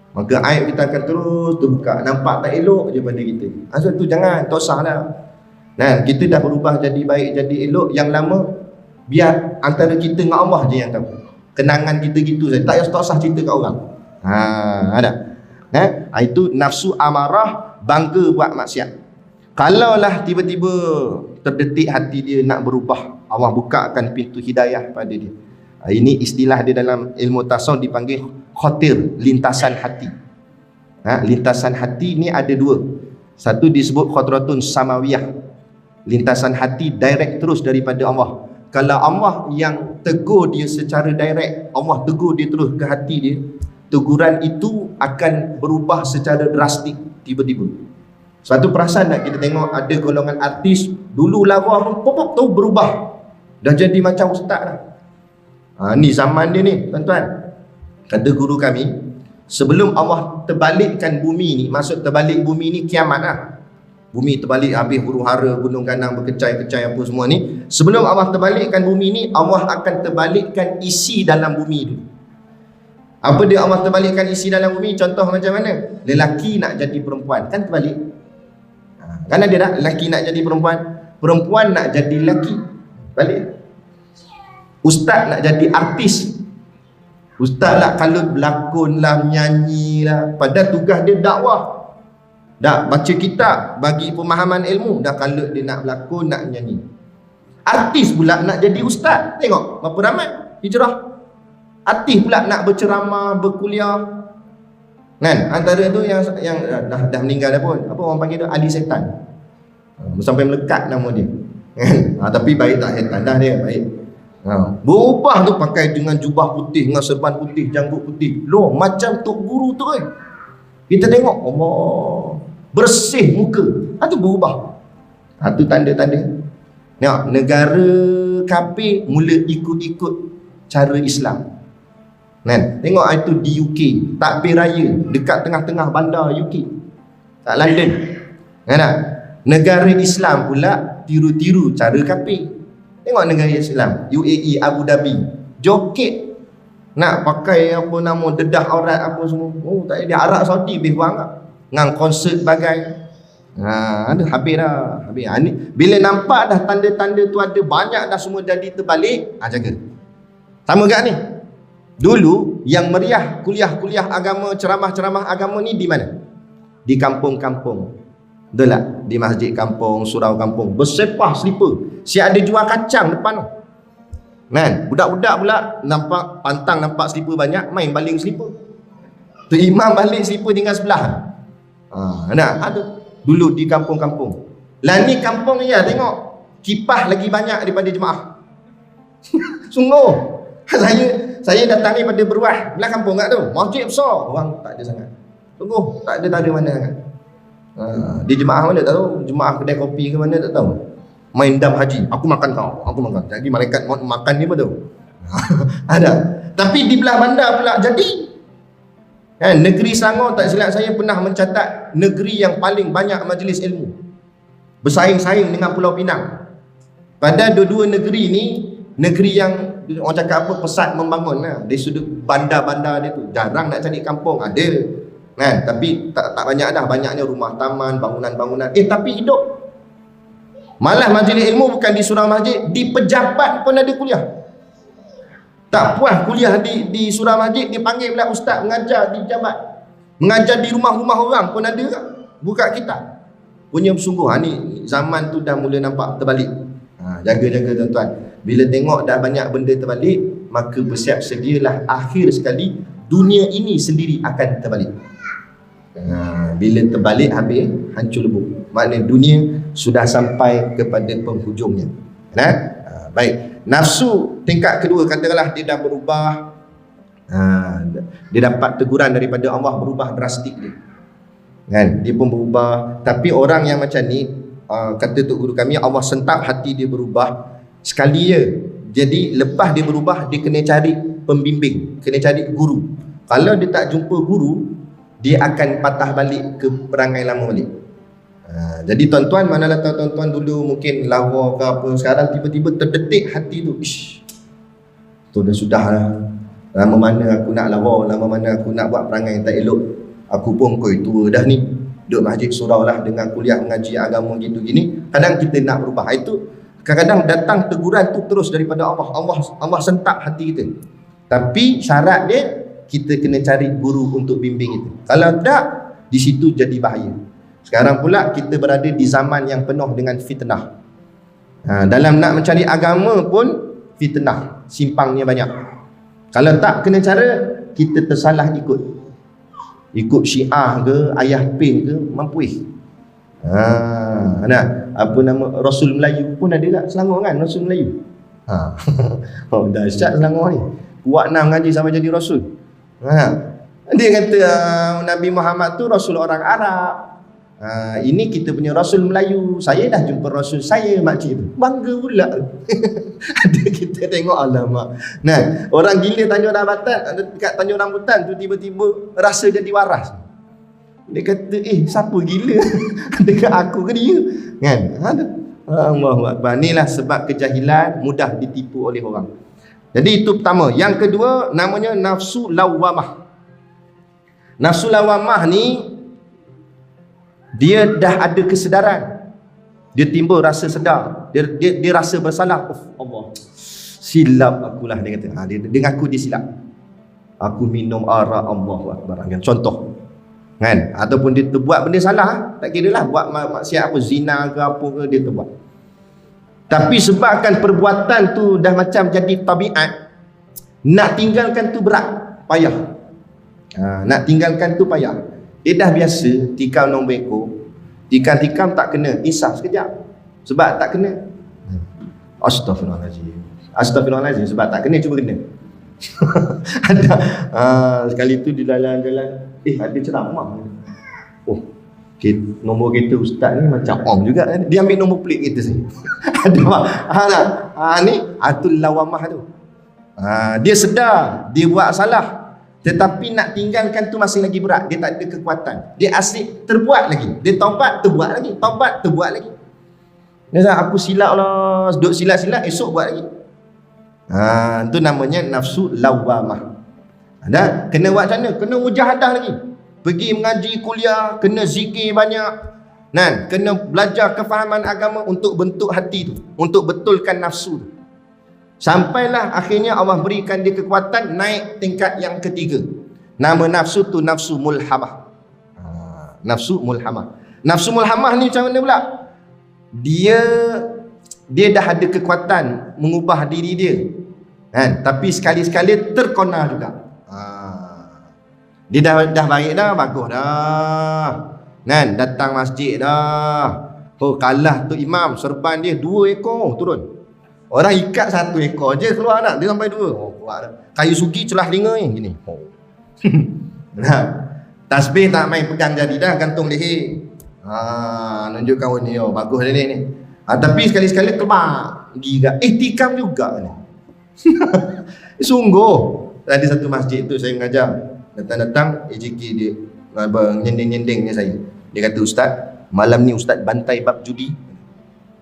Maka aib kita akan terus terbuka. Nampak tak elok je pada kita. Asal tu jangan, tak usah lah. Kita dah berubah jadi baik, jadi elok. Yang lama biar antara kita dengan Allah je yang tahu. Kenangan kita gitu saja. Tak usah cerita kat orang. Ada. Itu nafsu amarah, bangga buat maksiat. Kalaulah tiba-tiba terdetik hati dia nak berubah, Allah bukakan pintu hidayah pada dia. Ini istilah dia dalam ilmu tasawuf dipanggil khotir, lintasan hati. Lintasan hati ni ada 2. Satu disebut khotratun samawiyah. Lintasan hati direct terus daripada Allah. Kalau Allah yang tegur dia secara direct, Allah tegur dia terus ke hati dia, teguran itu akan berubah secara drastik tiba-tiba. Suatu perasaan nak kita tengok ada golongan artis dulu lawa pop tu berubah, dah jadi macam ustaz dah. Ni zaman dia ni tuan-tuan. Kata guru kami, sebelum Allah terbalikkan bumi ni, maksud terbalik bumi ni kiamat lah. Bumi terbalik, habis huru hara, gunung ganang berkecai-kecai apa semua ni. Sebelum Allah terbalikkan bumi ni, Allah akan terbalikkan isi dalam bumi tu. Apa dia Allah terbalikkan isi dalam bumi? Contoh macam mana? Lelaki nak jadi perempuan, kan terbalik. Kan ada tak? Lelaki nak jadi perempuan, perempuan nak jadi lelaki, balik. Ustaz nak jadi artis, ustaz lah kalau berlakon lah, menyanyi lah. Padahal tugas dia dakwah. Dah baca kitab, bagi pemahaman ilmu. Dah kalau dia nak berlakon, nak nyanyi. Artis pula nak jadi ustaz. Tengok berapa ramai hijrah. Artis pula nak berceramah, berkuliah. Kan? Antara tu yang dah meninggal dah pun. Apa orang panggil tu? Ali Setan. Sampai melekat nama dia. Tapi baik tak setan dah dia, baik. Berubah tu pakai dengan jubah putih, dengan serban putih, janggut putih. Loh, macam Tok Guru tu kan. Kita tengok, Allah. bersih muka. Itu berubah. Itu tanda-tanda. Tengok, negara kafir mula ikut-ikut cara Islam. Kan? Tengok itu di UK, takbir raya dekat tengah-tengah bandar UK. Tak London. Kan? Negara Islam pula tiru-tiru cara kafir. Tengok negara Islam, UAE, Abu Dhabi, joget nak pakai apa nama dedah aurat apa semua. Oh tak ada, Arab Saudi lebih kurang tak? Ngang konsert bagai. Ada habis dah. Habis. Ni bila nampak dah tanda-tanda tu ada banyak dah, semua jadi terbalik, jaga. Sama gak ni? Dulu yang meriah kuliah-kuliah agama, ceramah-ceramah agama ni di mana? Di kampung-kampung. Betul tak? Di masjid kampung, surau kampung, bersepah selipar. Si ada jual kacang depan tu. Kan? Budak-budak pula nampak pantang, nampak selipar banyak, main baling selipar. Tu imam balik selipar tinggal sebelah. Ada dulu di kampung-kampung. Lah ni kampung ni ya, tengok kipah lagi banyak daripada jemaah. Sungguh. Saya datang ni pada Beruah, belah kampung kat tu. Masjid besar, orang tak ada sangat. Sungguh, tak ada mana sangat. Di jemaah mana tak tahu, jemaah kedai kopi ke mana tak tahu. Main dam haji, aku makan kau, aku makan. Jadi malaikat makan ni apa tu? Ada. Tapi di belah bandar pula jadi. Negeri Selangor tak silap saya pernah mencatat negeri yang paling banyak majlis ilmu. Bersaing-saing dengan Pulau Pinang. Pada dua-dua negeri ni, negeri yang orang cakap apa, pesat membangun lah. Dari sudut bandar-bandar dia tu, jarang nak cari kampung, ada. Tapi tak banyak dah, banyaknya rumah taman, bangunan-bangunan. Tapi hidup. Malah majlis ilmu bukan di surau masjid, di pejabat pun ada kuliah. Tak puas kuliah di surau masjid, dipanggil pula ustaz mengajar di pejabat. Mengajar di rumah-rumah orang pun ada. Buka kitab. Punya sungguh, ni zaman tu dah mula nampak terbalik. Jaga-jaga tuan-tuan. Bila tengok dah banyak benda terbalik, maka bersiap sedialah akhir sekali dunia ini sendiri akan terbalik. Bila terbalik habis, hancur lebur. Maknanya dunia sudah sampai kepada penghujungnya. Baik. Nafsu tingkat kedua, katakanlah dia dah berubah, dia dapat teguran daripada Allah, berubah drastik dia. Dia pun berubah. Tapi orang yang macam ni, kata tok guru kami, Allah sentak hati dia berubah sekali je. Jadi lepas dia berubah, dia kena cari pembimbing, kena cari guru. Kalau dia tak jumpa guru, dia akan patah balik ke perangai lama balik. Jadi tuan-tuan, manalah tuan-tuan dulu mungkin lawa ke apa, sekarang tiba-tiba terdetik hati tu, tu dah sudah lah. Lama mana aku nak lawa, lama mana aku nak buat perangai yang tak elok. Aku pun koi tua dah ni, duduk masjid surau lah dengan kuliah mengaji agama gitu gini. Kadang kita nak berubah. Itu kadang-kadang datang teguran tu terus daripada Allah. Allah sentak hati kita. Tapi syarat dia, kita kena cari guru untuk bimbing kita. Kalau tak, di situ jadi bahaya. Sekarang pula kita berada di zaman yang penuh dengan fitnah. Dalam nak mencari agama pun fitnah, simpangnya banyak. Kalau tak kena cara, kita tersalah ikut Syiah ke, Ayah Pin ke, mampu. Apa nama, Rasul Melayu pun ada tak Selangor kan, Rasul Melayu. Dahsyat Selangor ni. Kuat nak ngaji sampai jadi Rasul. Dia kata Nabi Muhammad tu Rasul orang Arab. Ini kita punya Rasul Melayu. Saya dah jumpa Rasul saya, makcik tu. Bangga pula. Ada kita tengok, alamak. Orang gila Tanjung Rambutan, dekat Tanjung Rambutan tu tiba-tiba rasa jadi waras. Dia kata, siapa gila? Dekat aku ke dia? Kan? Allahu Akbar. Inilah sebab kejahilan mudah ditipu oleh orang. Jadi itu pertama. Yang kedua, namanya nafsu lawamah. Nafsu lawamah ni, dia dah ada kesedaran. Dia timbul rasa sedar. Dia rasa bersalah. Allah, silap akulah, dia kata. Dia ngaku dia silap. Aku minum arak, Allahu Akbar. Contoh. Kan? Ataupun dia terbuat benda salah, tak kira lah buat maksiat apa, zina ke apa ke, dia terbuat. Tapi sebabkan perbuatan tu dah macam jadi tabiat, nak tinggalkan tu berat, payah. Nak tinggalkan tu payah. Dia dah biasa tikam nombor ekor, tikam-tikam tak kena, insaf sekejap. Sebab tak kena. Astagfirullahaladzim. Sebab tak kena, cuba kena. Ada sekali tu di jalan-jalan, ada ceramah. Nombor kereta ustaz ni macam om juga. Dia ambil nombor plate kereta saya. Ada tak? Ni atul lawamah tu. Dia sedar dia buat salah, tetapi nak tinggalkan tu masih lagi berat. Dia tak ada kekuatan. Dia asyik terbuat lagi. Dia taubat, terbuat lagi. Taubat, terbuat lagi. Dia kata, aku silap lah, duduk silap-silap, esok buat lagi. Itu namanya nafsu lawamah. Ada kena buat macam mana? Kena mujahadah lagi. Pergi mengaji kuliah, kena zikir banyak. Kena belajar kefahaman agama untuk bentuk hati tu, untuk betulkan nafsu tu. Sampailah akhirnya Allah berikan dia kekuatan naik tingkat yang ketiga. Nama nafsu tu nafsu mulhamah. Nafsu mulhamah. Nafsu mulhamah ni macam mana pula? Dia dah ada kekuatan mengubah diri dia. Tapi sekali-sekali terkona juga. Dia dah baik dah, bagus dah. Datang masjid dah. Kalah tu imam, serban dia 2 ekor turun. Orang ikat 1 ekor je keluar nak, dia sampai 2. Kuat dah. Kayu sugi celah telinga ni gini. Tasbih tak main pegang jadi dah, gantung leher. Nunjukkan ni, bagus dia ni. Tapi sekali-sekali kemak gigak. Tikam juga ni. Sungguh. Ada satu masjid tu saya mengajar. Datang-datang AJK dia nyending-nyendingnya saya. Dia kata, ustaz, malam ni ustaz bantai bab judi.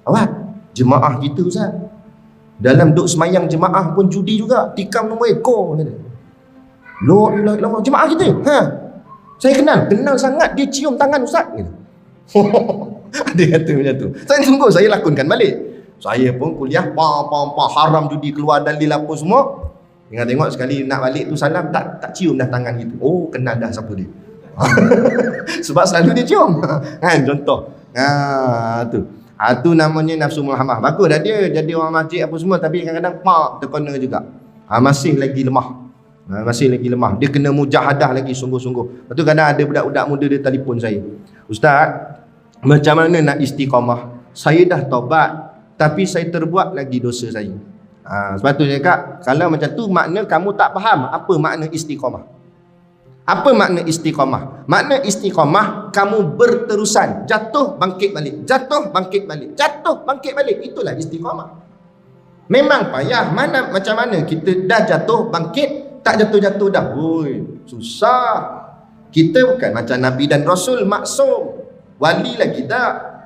Awak, jemaah kita ustaz, dalam duk semayang jemaah pun judi juga. Tikam nombor ekor. Loh, jemaah kita. Saya kenal sangat. Dia cium tangan ustaz. Dia kata macam tu. Saya sungguh saya lakonkan balik. Saya pun kuliah haram judi, keluar dalil apa semua. Tengok sekali nak balik tu salam, tak cium dah tangan gitu. Oh, kenal dah siapa dia. Sebab selalu dia cium. Contoh. Tu namanya nafsu mulhamah. Bagus dah dia jadi orang masjid apa semua, tapi kadang-kadang terkena juga. Masih lagi lemah. Masih lagi lemah. Dia kena mujahadah lagi sungguh-sungguh. Lepas tu kadang ada budak-budak muda dia telefon saya. Ustaz, macam mana nak istiqamah? Saya dah taubat, tapi saya terbuat lagi dosa saya. Sebab tu saya cakap, kalau macam tu makna kamu tak faham apa makna istiqamah. Apa makna istiqamah? Makna istiqamah, kamu berterusan, jatuh bangkit balik, jatuh bangkit balik, jatuh bangkit balik. Itulah istiqamah. Memang payah. Macam mana kita dah jatuh bangkit, tak jatuh-jatuh dah. Susah. Kita bukan macam Nabi dan Rasul maksum, wali lagi tak.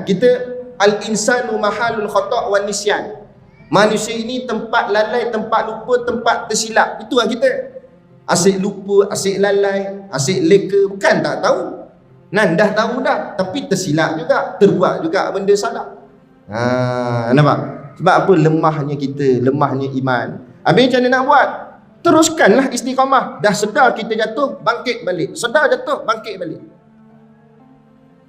Kita al-insanu mahalul khata' wan nisyan. Manusia ini tempat lalai, tempat lupa, tempat tersilap. Itulah kita. Asyik lupa, asyik lalai, asyik leka. Bukan tak tahu. Dah tahu dah, tapi tersilap juga, terbuat juga benda salah. Nampak? Sebab apa? Lemahnya kita, lemahnya iman. Habis macam mana nak buat? Teruskanlah istiqamah. Dah sedar kita jatuh, bangkit balik. Sedar jatuh, bangkit balik.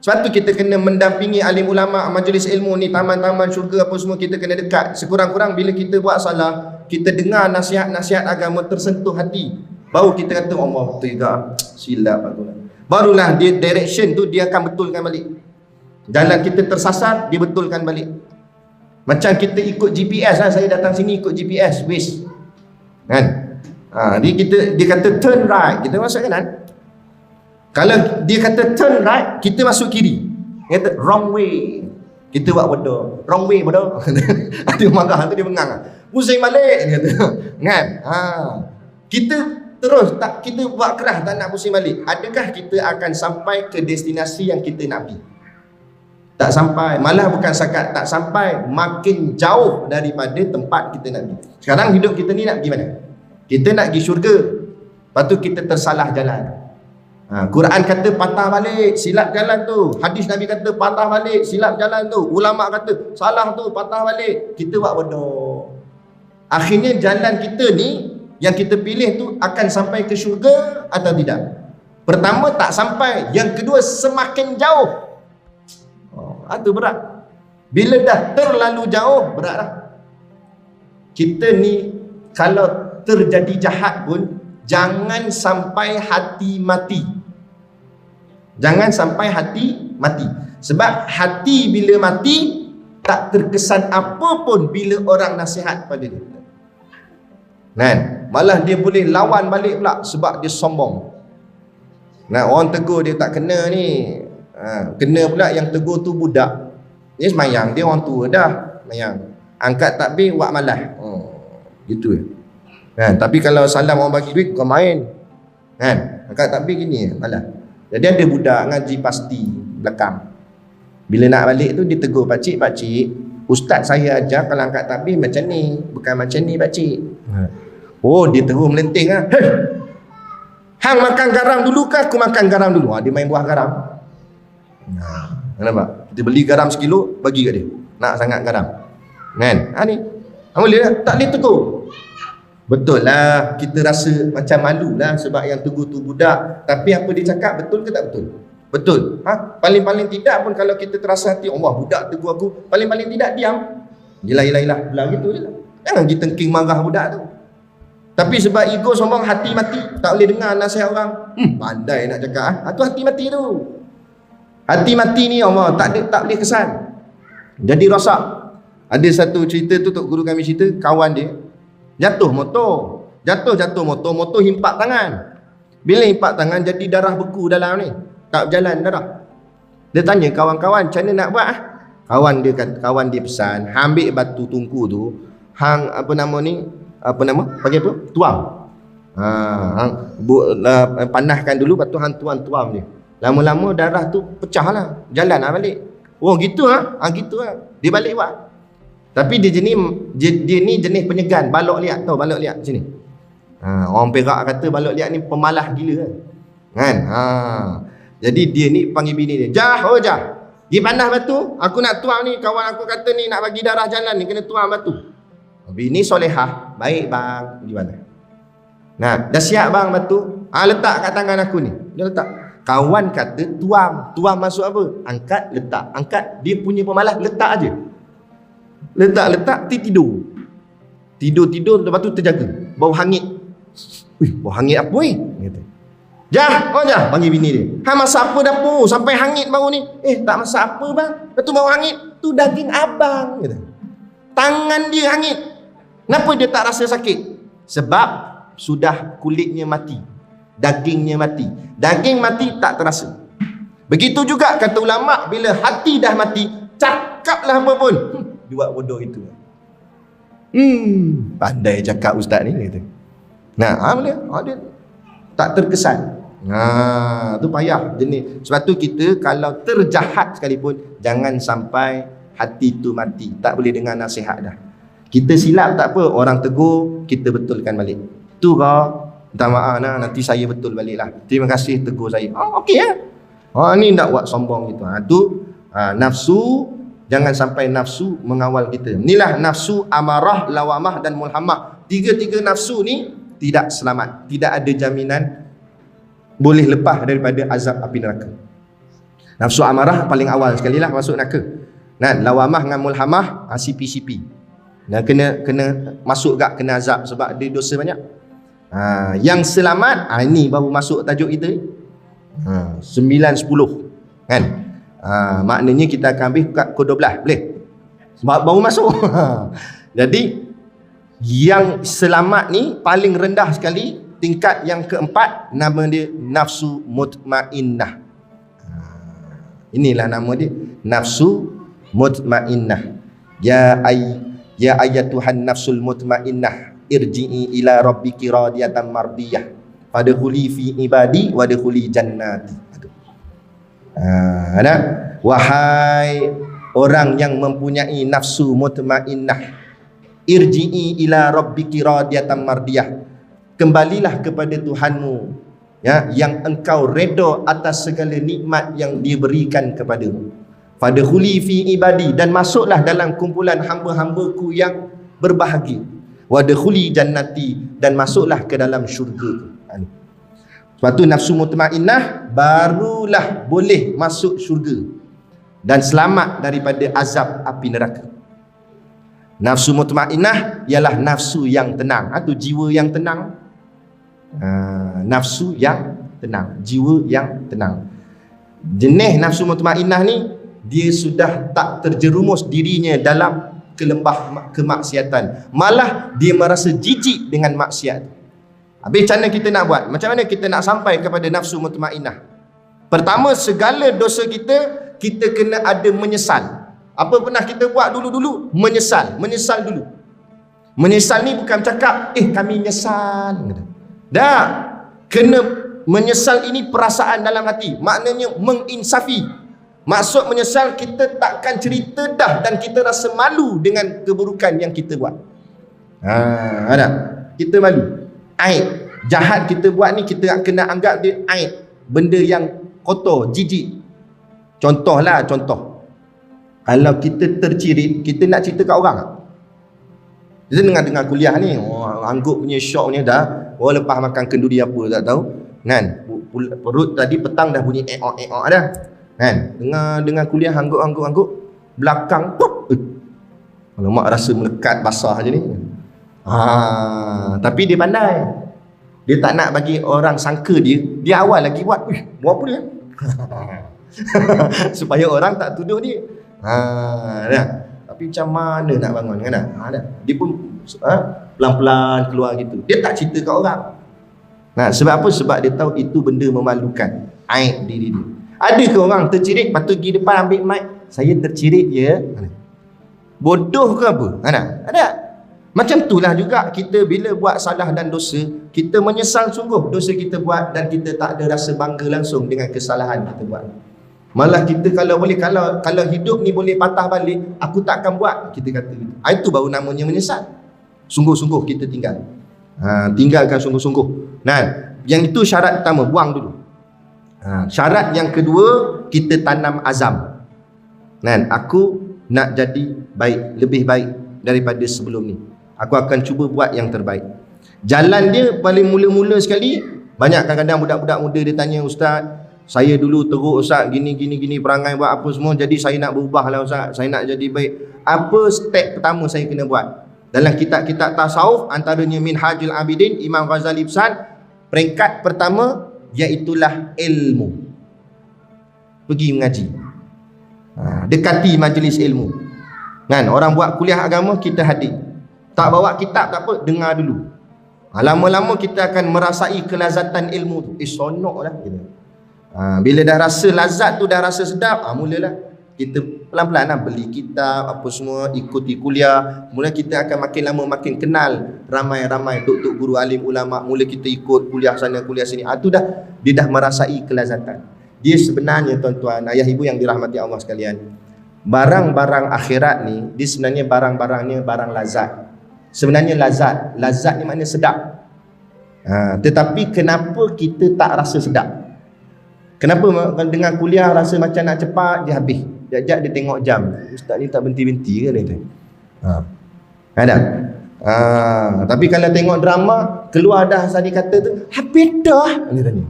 Sebab tu kita kena mendampingi alim ulama, majlis ilmu ni, taman-taman syurga apa semua, kita kena dekat. Sekurang-kurang bila kita buat salah, kita dengar nasihat-nasihat agama tersentuh hati. Baru kita kata, Allah betul juga, silap aku. Barulah dia direction tu dia akan betulkan balik. Jalan kita tersasar, dia betulkan balik. Macam kita ikut GPS lah, saya datang sini ikut GPS, Waze. Dia kata turn right, kita masuk kanan. Kalau dia kata turn right, kita masuk kiri. Dia kata wrong way, kita buat bodoh. Wrong way bodoh. Dia marah tu, dia mengang. Pusing balik dia kata. Kita terus tak, kita buat keras tak nak pusing balik. Adakah kita akan sampai ke destinasi yang kita nak pergi? Tak sampai. Malah bukan sakat tak sampai, makin jauh daripada tempat kita nak pergi. Sekarang hidup kita ni nak pergi mana? Kita nak pergi syurga. Lepas tu kita tersalah jalan. Quran kata patah balik, silap jalan tu. Hadis Nabi kata patah balik, silap jalan tu. Ulama kata salah tu, patah balik. Kita buat bodoh. Akhirnya jalan kita ni yang kita pilih tu akan sampai ke syurga atau tidak? Pertama tak sampai, yang kedua semakin jauh. Itu berat. Bila dah terlalu jauh, berat dah. Kita ni kalau terjadi jahat pun jangan sampai hati mati. Jangan sampai hati mati. Sebab hati bila mati, tak terkesan apa pun bila orang nasihat pada dia. Malah dia boleh lawan balik pula sebab dia sombong. Orang tegur dia tak kena ni, Kena pula yang tegur tu budak. Dia semayang, dia orang tua dah semayang. Angkat takbir buat malas. Gitu kan. Tapi kalau salam orang bagi duit kau main. Kan? Angkat takbir gini malas. Jadi ada budak ngaji pasti belakang. Bila nak balik tu dia tegur pakcik, ustaz saya ajar kalau angkat takbir macam ni, bukan macam ni pakcik. Oh, dia terus melenting ah. Hey! Hang makan garam dulu ke aku makan garam dulu? Dia main buah garam. Nampak? Kita beli garam sekilo, bagi kat dia. Nak sangat garam. Kan? Ni. Boleh tak boleh tegur. Betul lah, kita rasa macam malu lah sebab yang tegur tu budak. Tapi apa dia cakap betul ke tak betul? Betul. Paling-paling tidak pun kalau kita terasa hati, Allah budak tegur aku, paling-paling tidak diam. Yelah, bilang gitu je lah. Jangan kita tengking marah budak tu. Tapi sebab ego sombong, hati mati, tak boleh dengar nasihat orang. Pandai nak cakap. Itu hati mati tu. Hati mati ni Allah tak boleh kesan. Jadi rosak. Ada satu cerita tu tok guru kami cerita, kawan dia jatuh motor, himpak tangan. Bila himpak tangan jadi darah beku dalam ni, tak berjalan darah. Dia tanya kawan-kawan, macam mana nak buat? Kawan dia pesan, ambil batu tungku tu, hang panggil apa? Tuang. Panaskan dulu, lepas tu hang tuang dia. Lama-lama darah tu pecah lah, jalan lah balik. Oh gitu gitu lah. Dia balik buat. Tapi dia ni jenis penyegan, balok liat, tahu balok liat sini. Orang Perak kata balok liat ni pemalas gila kan. Jadi dia ni panggil bini dia, Jah, pergi panas batu, aku nak tuang ni, kawan aku kata ni nak bagi darah jalan ni, kena tuang batu. Bini solehah, baik bang, pergi panas. Nah, dah siap bang batu, letak kat tangan aku ni. Dia letak. Kawan kata tuang masuk apa? Angkat, letak, angkat. Dia punya pemalas, letak aje. Letak, tidur, lepas tu terjaga. Bau hangit. Bau hangit apa ni? Kata. Jah, panggil bini dia. Masak apa dapur? Sampai hangit bau ni. Tak masak apa bang. Lepas tu bau hangit. Tu daging abang. Kata. Tangan dia hangit. Kenapa dia tak rasa sakit? Sebab sudah kulitnya mati. Dagingnya mati. Daging mati tak terasa. Begitu juga kata ulama, bila hati dah mati, cakaplah apa pun. Buat bodoh itu. Pandai cakap ustaz ni kata. Boleh. Dia tak terkesan. Tu payah jenis. Sebab tu kita kalau terjahat sekalipun, jangan sampai hati tu mati. Tak boleh dengar nasihat dah. Kita silap tak apa, orang tegur, kita betulkan balik. Tu kau, minta maaf nanti saya betul balik lah. Terima kasih tegur saya. Okey ya. Ni nak buat sombong gitu. Tu nafsu. Jangan sampai nafsu mengawal kita. Inilah nafsu amarah, lawamah dan mulhamah. Tiga-tiga nafsu ni tidak selamat. Tidak ada jaminan boleh lepas daripada azab api neraka. Nafsu amarah paling awal sekali lah masuk neraka. Lawamah dengan mulhamah CP. Kena masuk gak kena azab sebab dia dosa banyak. Yang selamat ini baru masuk tajuk kita ni. 9-10 kan. Maknanya kita akan ambil ke 12. Boleh? Sebab baru masuk. Jadi yang selamat ni paling rendah sekali, tingkat yang keempat, nama dia nafsu mutmainnah. Inilah nama dia, nafsu mutmainnah. Ya ayatuhan nafsul mutmainnah, irji'i ila rabbiki radiyatan mardiyah, fadkhuli fi ibadi wadkhuli jannati. Wahai orang yang mempunyai nafsu mutmainnah, irji'i ila rabbiki radiyatan mardiyah, kembalilah kepada Tuhanmu yang engkau redha atas segala nikmat yang diberikan kepadamu. Fadkhuli fi ibadi, dan masuklah dalam kumpulan hamba-hambaku yang berbahagia. Wadkhuli jannati, dan masuklah ke dalam syurga. Sebab tu nafsu mutmainnah barulah boleh masuk syurga dan selamat daripada azab api neraka. Nafsu mutmainnah ialah nafsu yang tenang. Itu jiwa yang tenang. Nafsu yang tenang, jiwa yang tenang. Jenis nafsu mutmainnah ni, dia sudah tak terjerumus dirinya dalam kelembah kemaksiatan. Malah dia merasa jijik dengan maksiat. Habis macam mana kita nak buat? Macam mana kita nak sampai kepada nafsu mutmainnah? Pertama, segala dosa kita kena ada menyesal. Apa pernah kita buat dulu-dulu? Menyesal dulu. Menyesal ni bukan cakap kami nyesal. Dah, kena menyesal ini perasaan dalam hati. Maknanya menginsafi. Maksud menyesal, kita takkan cerita dah dan kita rasa malu dengan keburukan yang kita buat. Ada. Kita malu. Aib. Jahat kita buat ni kita kena anggap dia aib. Benda yang kotor, jijik. Contoh. Kalau kita tercirit, kita nak cerita kat orang tak? Kita dengar kuliah ni, angguk punya syok punya dah. Lepas makan kenduri apa tak tahu. Kan? Perut tadi petang dah bunyi eok dah. Kan? Dengar kuliah angguk. Belakang pop. Alamak, rasa melekat basah je ni. Tapi dia pandai. Dia tak nak bagi orang sangka dia awal lagi buat apa dia? Supaya orang tak tuduh dia. Dah. Tapi macam mana nak bangun kan? Dia pun pelan-pelan keluar gitu. Dia tak cerita kat orang. Sebab apa? Sebab dia tahu itu benda memalukan, aib diri dia. Ada ke orang tercirit patut pergi depan ambil mic, saya tercirit je. Bodoh ke apa? Ada. Macam itulah juga kita bila buat salah dan dosa, kita menyesal sungguh dosa kita buat dan kita tak ada rasa bangga langsung dengan kesalahan kita buat. Malah kita kalau hidup ni boleh patah balik, aku takkan buat, kita kata gitu. Itu baru namanya menyesal. Sungguh-sungguh kita tinggal. Tinggalkan sungguh-sungguh. Yang itu syarat pertama, buang dulu. Syarat yang kedua, kita tanam azam. Aku nak jadi baik, lebih baik daripada sebelum ni. Aku akan cuba buat yang terbaik. Jalan dia paling mula-mula sekali, banyak kadang-kadang budak-budak muda dia tanya, Ustaz, saya dulu teruk Ustaz, gini perangai buat apa semua, jadi saya nak berubah lah Ustaz, saya nak jadi baik. Apa step pertama saya kena buat? Dalam kitab-kitab tasawuf, antaranya Minhajul Abidin, Imam Ghazali pesan, peringkat pertama iaitulah ilmu. Pergi mengaji. Dekati majlis ilmu. Orang buat kuliah agama, kita hadir. Tak bawa kitab tak apa, dengar dulu. Lama-lama kita akan merasai kelazatan ilmu tu. Sonok lah kita. Bila dah rasa lazat tu, dah rasa sedap, mulalah kita pelan-pelan beli kitab apa semua, ikuti kuliah. Mula kita akan makin lama makin kenal ramai-ramai tok-tok guru alim ulama. Mula kita ikut kuliah sana kuliah sini. Tu dah dia dah merasai kelazatan. Dia sebenarnya tuan-tuan, ayah ibu yang dirahmati Allah sekalian, barang-barang akhirat ni dia sebenarnya barang-barangnya barang lazat. Sebenarnya lazat ni maknanya sedap. Tetapi kenapa kita tak rasa sedap? Kenapa dengan kuliah rasa macam nak cepat dia habis? Sekejap dia tengok jam, ustaz ni tak berhenti-henti ke dia? Ada. Tapi kalau tengok drama, keluar dah tadi kata tu, habis dah. Dia tanya.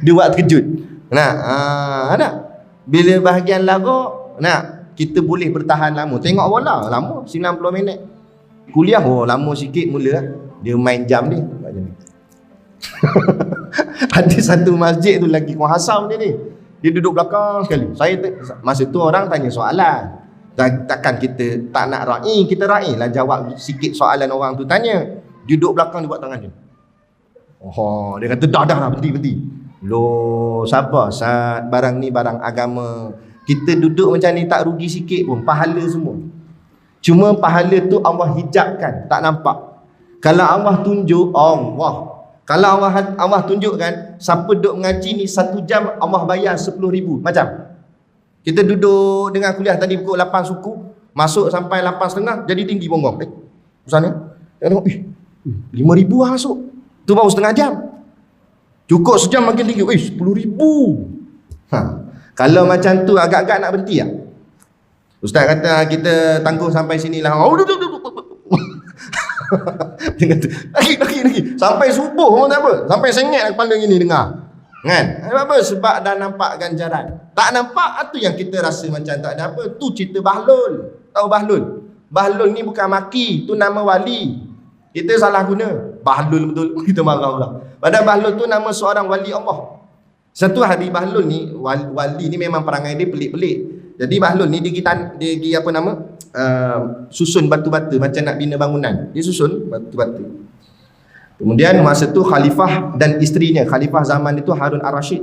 Dia buat terkejut. Ada. Bila bahagian lagu, kita boleh bertahan lama. Tengok bola lama 90 minit. Kuliah lama sikit mula. Dia main jam dia. Ada satu masjid tu lagi kuasam dia ni. Dia duduk belakang sekali. Masa tu orang tanya soalan. Takkan kita tak nak ra'i, kita ra'i lah jawab sikit soalan orang tu tanya. Dia duduk belakang, dia buat tangan dia. Dia kata dah berhenti. Loh, siapa? Barang ni barang agama. Kita duduk macam ni tak rugi sikit pun, pahala semua. Cuma pahala tu Allah hijabkan, tak nampak. Kalau Allah tunjuk, kalau Allah tunjukkan, siapa duduk mengaji ni 1 jam Allah bayar 10,000 macam. Kita duduk dengan kuliah tadi pukul 8 suku, masuk sampai 8.30 jadi tinggi bonggong. Misalnya, tengok 5,000 lah masuk. Tu baru setengah jam. Cukup sejam makin tinggi. 10,000. Kalau macam tu agak-agak nak berhenti tak? Ustaz kata kita tangguh sampai sinilah. Dia kata, lagi. Sampai subuh pun tak apa. Sampai sengit kepala gini dengar. Kan? Apa? Sebab dah nampak ganjaran. Tak nampak, tu yang kita rasa macam tak ada apa. Tu cerita Bahlul. Tahu Bahlul? Bahlul ni bukan maki, tu nama wali. Kita salah guna. Bahlul betul. Kita marah pula. Padahal Bahlul tu nama seorang wali Allah. Satu hari Bahlul ni, wali ni memang perangai dia pelik-pelik. Jadi Bahlul ni dia pergi apa nama? Susun batu-batu macam nak bina bangunan. Dia susun batu-batu. Kemudian masa tu khalifah dan isterinya, khalifah zaman itu Harun Ar-Rasyid.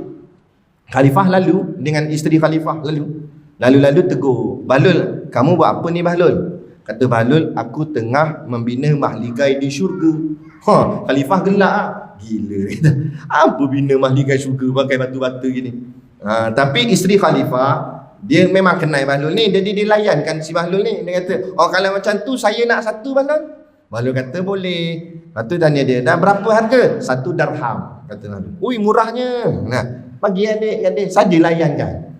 Khalifah lalu dengan isteri khalifah lalu tegur, "Bahlul, kamu buat apa ni Bahlul?" Kata Bahlul, "Aku tengah membina mahligai di syurga." Khalifah gelak lah. Gila kata, apa bina mahligai syurga pakai batu-batu gini. Tapi isteri khalifah dia memang kenal Bahlul ni, jadi dia layankan si Bahlul ni. Dia kata, "Oh, kalau macam tu saya nak satu Bahlul." Bahlul kata, "Boleh." Lepas tu tanya dia, "Dah berapa harga?" "1 darham." Kata Bahlul. "Ui, murahnya." Nah, bagi adik saja layankan.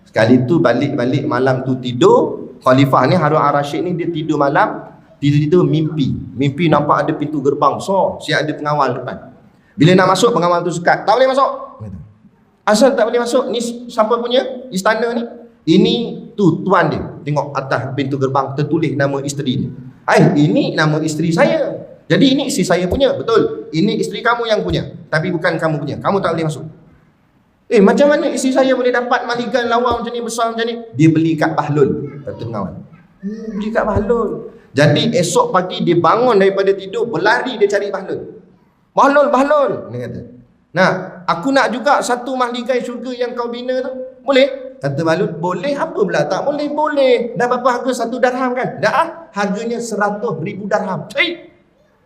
Sekali tu balik malam tu tidur, khalifah ni Harun al-Rashid ni dia tidur malam, tidur mimpi nampak ada pintu gerbang besar, siap ada pengawal depan. Bila nak masuk, pengawal tu sekat, "Tak boleh masuk." "Asal tak boleh masuk? Ni siapa punya istana ni?" "Ini tu tuan dia." Tengok atas pintu gerbang tertulis nama isteri dia. "Ini nama isteri saya. Jadi ini isteri saya punya." "Betul. Ini isteri kamu yang punya, tapi bukan kamu punya. Kamu tak boleh masuk." Macam mana isteri saya boleh dapat mahligai lawa macam ni, besar macam ni?" "Dia beli kat Bahlul," kata pengawal. Beli kat Bahlul. Jadi esok pagi dia bangun daripada tidur, berlari dia cari Bahlul. Bahlul," dia kata. "Nah, aku nak juga satu mahligai syurga yang kau bina tu. Boleh?" Kata Bahlul, "Boleh. Apa pula tak boleh?" "Boleh." "Dah berapa harga 1 darham kan?" "Dah, harganya 100,000 darham."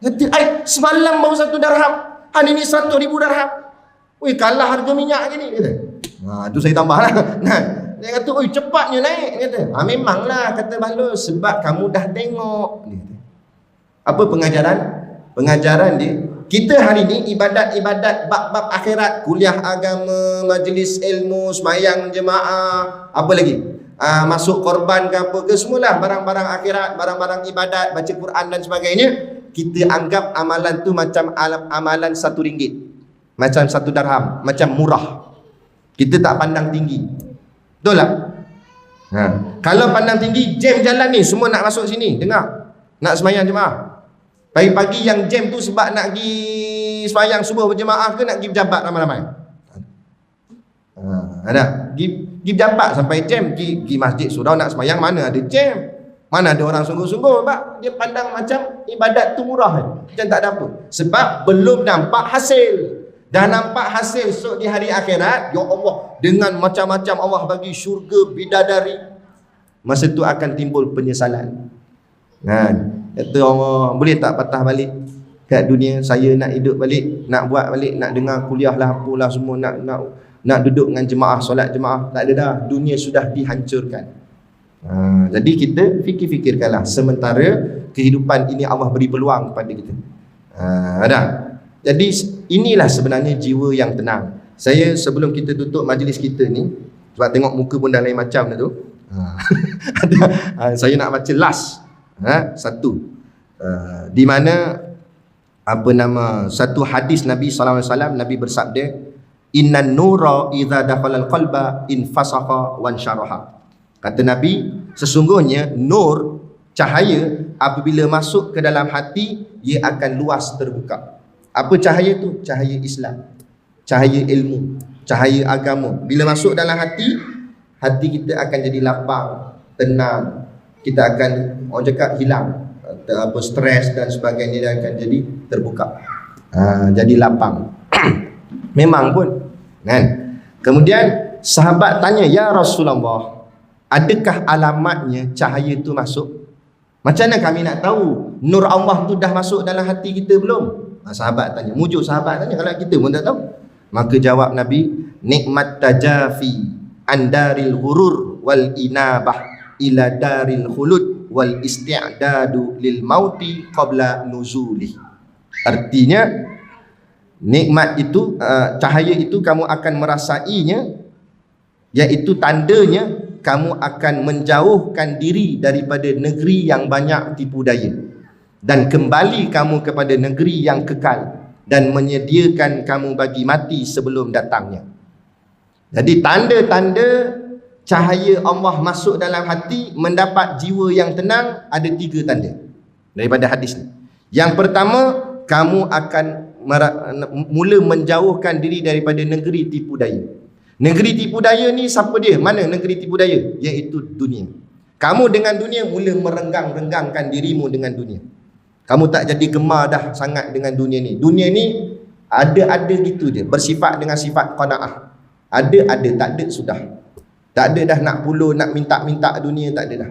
Kata, "Semalam baru 1 darham. Hari ni 100,000 darham. Weh, kalah harga minyak gini," kata. Tu saya tambah lah. Dia kata, "Oi, cepatnya naik," kata. "Memanglah," kata Bahlul, "sebab kamu dah tengok." Dia kata. Apa pengajaran? Pengajaran dia, kita hari ni ibadat-ibadat bab-bab akhirat, kuliah agama, majlis ilmu, sembahyang jemaah, apa lagi? Masuk korban ke apa ke, semualah barang-barang akhirat, barang-barang ibadat, baca Quran dan sebagainya. Kita anggap amalan tu macam amalan RM1, macam 1 darham, macam murah. Kita tak pandang tinggi. Betul tak? Kalau pandang tinggi, jam jalan ni, semua nak masuk sini, dengar, nak sembahyang jemaah. Pagi-pagi yang jam tu sebab nak pergi sembahyang subuh berjemaah ke nak pergi berjabat ramai-ramai? Ada pergi berjabat sampai jam, pergi masjid surau nak sembahyang, mana ada jam, mana ada orang sungguh-sungguh. Sebab dia pandang macam ibadat tu murah, macam tak ada apa. Sebab belum nampak hasil. Dah nampak hasil esok di hari akhirat, ya Allah, dengan macam-macam Allah bagi syurga, bidadari, masa tu akan timbul penyesalan. Kata Allah, boleh tak patah balik kat dunia, saya nak hidup balik, nak buat balik, nak dengar kuliah lah, apalah semua, nak duduk dengan jemaah, solat jemaah. Tak ada dah, dunia sudah dihancurkan. Jadi kita fikir-fikirkanlah, sementara kehidupan ini Allah beri peluang pada kita. Jadi inilah sebenarnya jiwa yang tenang. Saya sebelum kita tutup majlis kita ni, sebab tengok muka pun dah lain macam dah tu, saya nak baca last satu, di mana satu hadis Nabi SAW. Nabi bersabda, "Innan nura idza dakhala al-qalba infasakha wan syaraha." Kata Nabi, sesungguhnya nur, cahaya, apabila masuk ke dalam hati, ia akan luas terbuka. Apa cahaya tu? Cahaya Islam, cahaya ilmu, cahaya agama. Bila masuk dalam hati, hati kita akan jadi lapang, tenang. Kita akan, orang cakap, hilang stres dan sebagainya, dan akan jadi terbuka, jadi lapang. Memang pun kan. Kemudian sahabat tanya, "Ya Rasulullah, adakah alamatnya cahaya tu masuk? Macam mana kami nak tahu nur Allah tu dah masuk dalam hati kita belum?" Sahabat tanya, mujuk sahabat tanya, kalau kita pun tak tahu. Maka jawab Nabi, "Nikmat tajafi andaril ghurur wal inabah ila daril khulud wal isti'dadu lil mauti qabla nuzuli." Artinya, nikmat itu, cahaya itu kamu akan merasainya, iaitu tandanya kamu akan menjauhkan diri daripada negeri yang banyak tipu daya, dan kembali kamu kepada negeri yang kekal, dan menyediakan kamu bagi mati sebelum datangnya. Jadi tanda-tanda cahaya Allah masuk dalam hati, mendapat jiwa yang tenang, ada 3 tanda daripada hadis ni. Yang pertama, kamu akan mula menjauhkan diri daripada negeri tipu daya. Negeri tipu daya ni siapa dia? Mana negeri tipu daya? Iaitu dunia. Kamu dengan dunia mula merenggang-renggangkan dirimu dengan dunia. Kamu tak jadi gemar dah sangat dengan dunia ni. Dunia ni ada gitu je, bersifat dengan sifat qanaah. Ada, tak ada sudah. Tak ada dah nak puluh, nak minta-minta dunia, tak ada dah.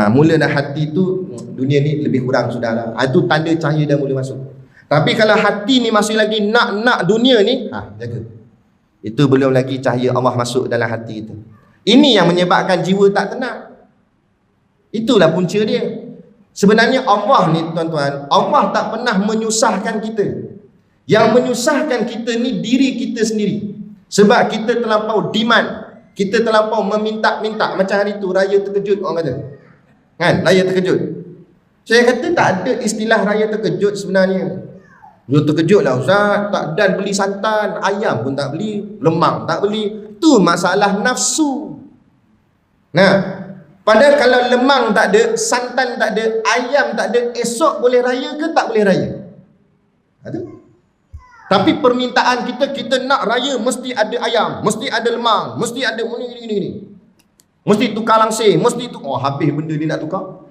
Mula dah hati tu, dunia ni lebih kurang sudah lah. Itu tanda cahaya dah mula masuk. Tapi kalau hati ni masih lagi nak dunia ni, jaga. Itu belum lagi cahaya Allah masuk dalam hati itu. Ini yang menyebabkan jiwa tak tenang. Itulah punca dia. Sebenarnya Allah ni tuan-tuan, Allah tak pernah menyusahkan kita. Yang menyusahkan kita ni diri kita sendiri. Sebab kita terlampau demand, kita terlampau meminta-minta. Macam hari tu raya terkejut orang kata, kan, raya terkejut. Saya kata tak ada istilah raya terkejut sebenarnya. Dia terkejut lah Ustaz, tak dan beli santan, ayam pun tak beli, lemang tak beli. Tu masalah nafsu. Nah, padahal kalau lemang tak ada, santan tak ada, ayam tak ada, esok boleh raya ke tak boleh raya? Ada. Tapi permintaan kita nak raya mesti ada ayam, mesti ada lemang, mesti ada gini. Mesti tukar langsir, mesti tu. Habis benda dia nak tukar.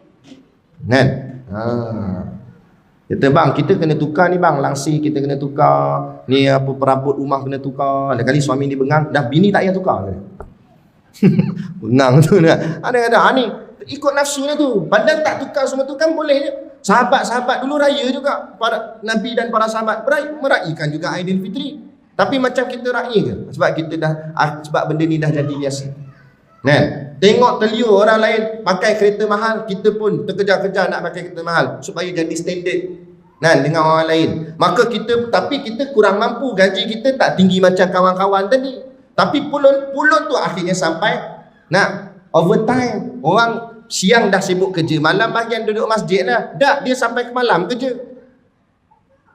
Kan? Kata bang, kita kena tukar ni bang, langsir kita kena tukar. Ni apa perabot rumah kena tukar. Ada kali suami ni bengang, dah bini tak payah tukar. Bengang tu nak. Ada ni ikut nafsunya tu. Padahal tak tukar semua tu kan boleh je. Sahabat-sahabat dulu raya juga, para Nabi dan para sahabat meraihkan juga Aidilfitri. Tapi macam kita raya ke? Sebab kita dah sebab benda ni dah jadi biasa. Kan? Tengok telio orang lain pakai kereta mahal, kita pun terkejar-kejar nak pakai kereta mahal supaya jadi standard dengan orang lain. Maka kita kurang mampu, gaji kita tak tinggi macam kawan-kawan tadi. Tapi pulun tu akhirnya sampai nak overtime. Orang siang dah sibuk kerja, malam bahagian duduk masjid lah. Dah dia sampai ke malam kerja.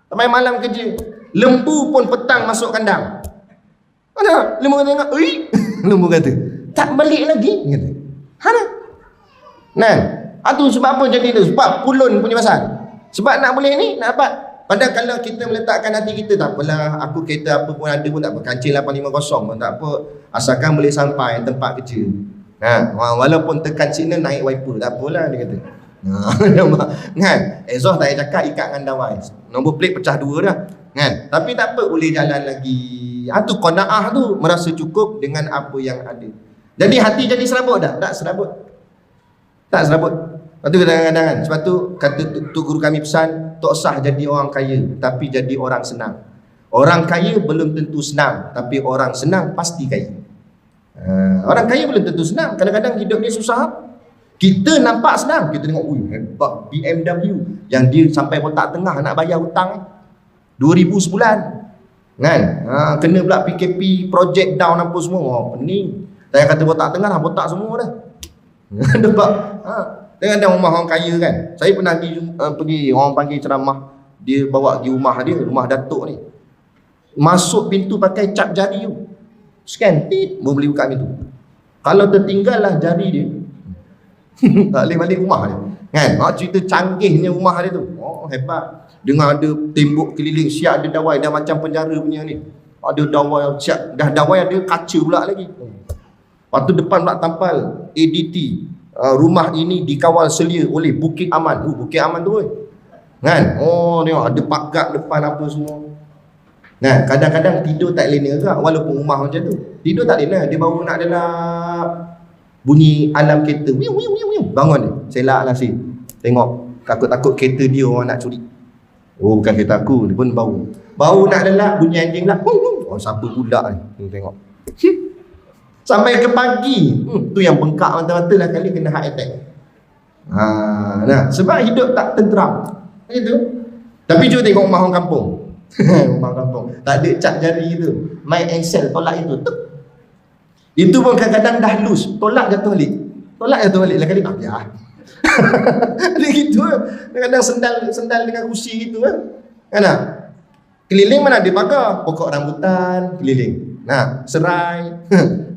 Sampai malam kerja. Lembu pun petang masuk kandang. Mana? Lembu kata tengok, lembu kata, tak balik lagi. Kata. Itu sebab apa jadi tu? Sebab pulun punya pasal. Sebab nak boleh ni, nak dapat. Padahal kalau kita meletakkan hati kita, tak apalah, aku kereta apa pun ada pun tak apa, kancil 850 pun tak apa, asalkan boleh sampai tempat kerja. Walaupun tekan signal naik wiper, tak apalah dia kata. Kan? Exhaust tak payah cakap, ikat dengan dawai. Nombor plate pecah 2 dah. Kan? Tapi tak apa, boleh jalan lagi. Tu qanaah tu, merasa cukup dengan apa yang ada. Jadi hati jadi serabut dah? Tak serabut. Tak serabut. Lepas tu kadang-kadang kan, sebab tu kata tu guru kami pesan, tak usah jadi orang kaya, tapi jadi orang senang. Orang kaya belum tentu senang, tapi orang senang pasti kaya. Orang kaya belum tentu senang. Kadang-kadang hidup dia susah. Kita nampak senang, kita tengok hebat BMW yang dia sampai kotak tengah nak bayar hutang 2,000 sebulan. Kan? Kena pula PKP, project down apa semua. Pening. Saya kata kotak tengah dah botak semua dah. Nampak? Kadang-kadang rumah orang kaya kan. Saya pernah pergi orang panggil ceramah, dia bawa pergi rumah dia, rumah datuk ni. Masuk pintu pakai cap jari tu. Scan, boleh buka pintu. Kalau tertinggal lah jari dia, tak boleh balik rumah dia. Kan? Cerita canggihnya rumah dia tu. Hebat. Dengar ada tembok keliling, siap ada dawai, dah macam penjara punya ni. Ada dawai siap, dah dawai ada kaca pula lagi. Lepas tu depan pula tampal ADT. Rumah ini dikawal selia oleh Bukit Aman. Bukit Aman tu kan? Tengok ada pagar depan apa semua. Kadang-kadang tidur tak lena juga, walaupun rumah macam tu. Tidur tak lena, dia baru nak delap bunyi alarm kereta. Bangun dia, selak lah si. Tengok, takut-takut kereta dia orang nak curi. Bukan kereta aku, dia pun bau nak delap, bunyi anjing lah. Siapa budak ni? Tengok. Sampai ke pagi, tu yang bengkak mata-mata lah kali kena heart attack. Sebab hidup tak tenteram. Macam tu. Tapi cuba tengok rumah orang kampung. Rumah kampung tak ada cat jari tu, main encel tolak itu tuk. Itu pun kadang-kadang dah loose, tolak jatuh balik lah kali. Ya. Dia gitu. Kadang-kadang sendal dengan kursi gitu kan. Keliling mana ada pagar, pokok rambutan keliling. Serai.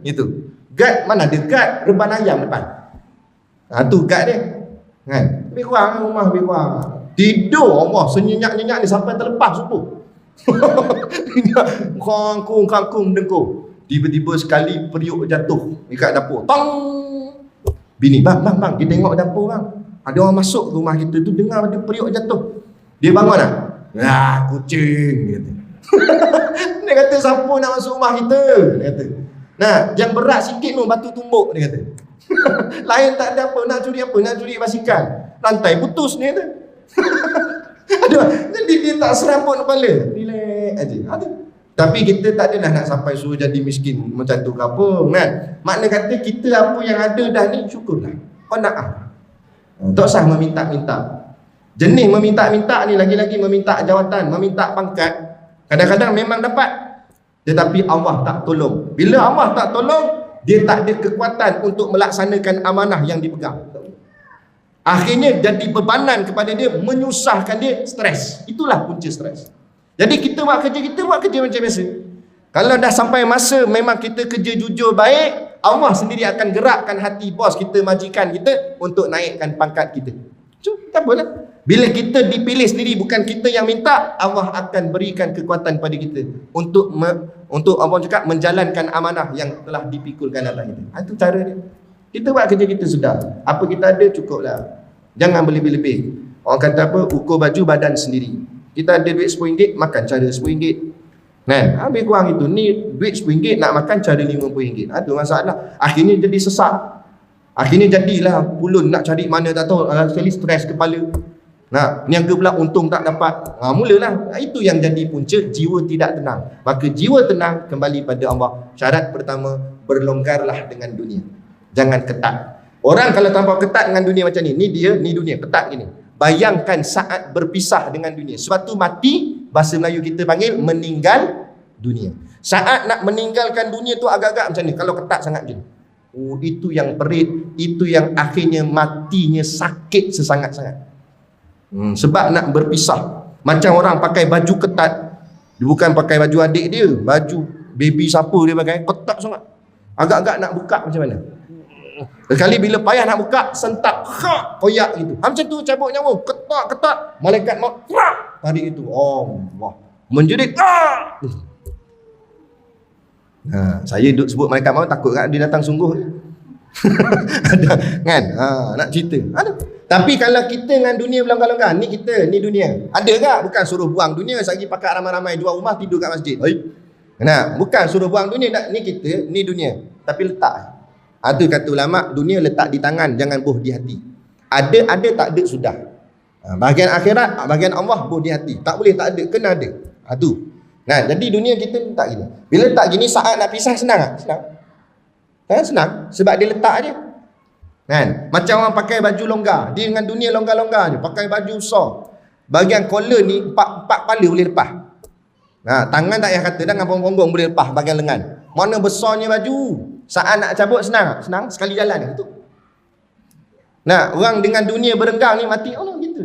Itu. Guard mana ada guard, reban ayam depan. Tu guard dia. Kan? Lebih kurang rumah lebih kurang. Tidur Allah senyenyak-nyenyak ni sampai terlepas subuh. Kangkung dengkur. Tiba-tiba sekali periuk jatuh dekat dapur. Tong. Bini, bang, kita tengok dapur bang. Ada orang masuk rumah kita tu, dengar ada periuk jatuh. Dia bangun lah. Kucing gitu. Dia kata siapa nak masuk rumah kita? Dia kata. Nah, yang berat sikit tu batu tumbuk dia kata. Lain tak ada apa, nak curi apa? Nak curi basikal. Rantai putus dia kata. Aduh, jadi dia tak serabut kepala. Relax aja. Aduh. Tapi kita tak adalah nak sampai suruh jadi miskin macam tu ke apa kan. Makna kata kita apa yang ada dah ni syukurlah. Qanaah. Tak usah meminta-minta. Jenis meminta-minta ni lagi-lagi meminta jawatan, meminta pangkat. Kadang-kadang memang dapat. Tetapi Allah tak tolong. Bila Allah tak tolong, dia tak ada kekuatan untuk melaksanakan amanah yang dipegang. Akhirnya jadi bebanan kepada dia, menyusahkan dia, stres. Itulah punca stres. Jadi kita buat kerja macam biasa. Kalau dah sampai masa memang kita kerja jujur baik, Allah sendiri akan gerakkan hati bos kita, majikan kita untuk naikkan pangkat kita. Tak apalah. Bila kita dipilih sendiri, bukan kita yang minta, Allah akan berikan kekuatan pada kita untuk apa cakap, menjalankan amanah yang telah dipikulkan atas kita. Itu cara dia. Kita buat kerja kita sudah. Apa kita ada cukuplah. Jangan berlebih-lebih. Orang kata apa? Ukur baju badan sendiri. Kita ada duit RM10, makan cara RM10. Nah, habis kurang itu. Ni duit RM10 nak makan cara RM50. Itu masalah. Akhirnya jadi sesak. Akhirnya jadilah pulun nak cari mana tak tahu. Sekali stres kepala. Nah, niaga pula untung tak dapat. Mulalah. Itu yang jadi punca jiwa tidak tenang. Maka jiwa tenang kembali pada Allah. Syarat pertama, berlonggarlah dengan dunia. Jangan ketat. Orang kalau tanpa ketat dengan dunia macam ni ni dunia, ketat gini. Bayangkan saat berpisah dengan dunia. Sebab tu mati, bahasa Melayu kita panggil meninggal dunia. Saat nak meninggalkan dunia tu agak-agak macam ni. Kalau ketat sangat je. Oh, itu yang perit, itu yang akhirnya matinya sakit sesangat-sangat. Sebab nak berpisah. Macam orang pakai baju ketat. Dia bukan pakai baju adik dia, baju baby siapa dia pakai, ketat sangat. Agak-agak nak buka macam mana? Sekali bila payah nak buka, sentak, koyak gitu. Macam tu cabut nyawa, ketat. Malaikat maut, tarik itu. Allah. Menjerit. Saya duduk sebut malaikat maut, takut kan dia datang sungguh. Ada kan? Nak cerita. Ada. Tapi kalau kita dengan dunia berlonggar-longgar, ni kita, ni dunia. Ada tak? Bukan suruh buang dunia, sagi pakat ramai-ramai jual rumah, tidur kat masjid. Nah, bukan suruh buang dunia, ni kita, ni dunia. Tapi letak. Itu kata ulama, dunia letak di tangan, jangan buh di hati. Ada tak ada sudah. Bahagian akhirat, bahagian Allah buh di hati. Tak boleh tak ada, kena ada. Itu. Nah, jadi dunia kita letak gini. Bila letak gini, saat nak pisah senang tak? Senang. Senang. Sebab dia letak je. Kan? Macam orang pakai baju longgar. Dia dengan dunia longgar-longgar je. Pakai baju besar. Bahagian collar ni, empat kepala boleh lepas. Tangan tak payah kata, dengan punggung boleh lepas bahagian lengan. Mana besarnya baju. Saat nak cabut senang. Senang, sekali jalan. Itu. Nah, orang dengan dunia berenggang ni mati. Allah gitu.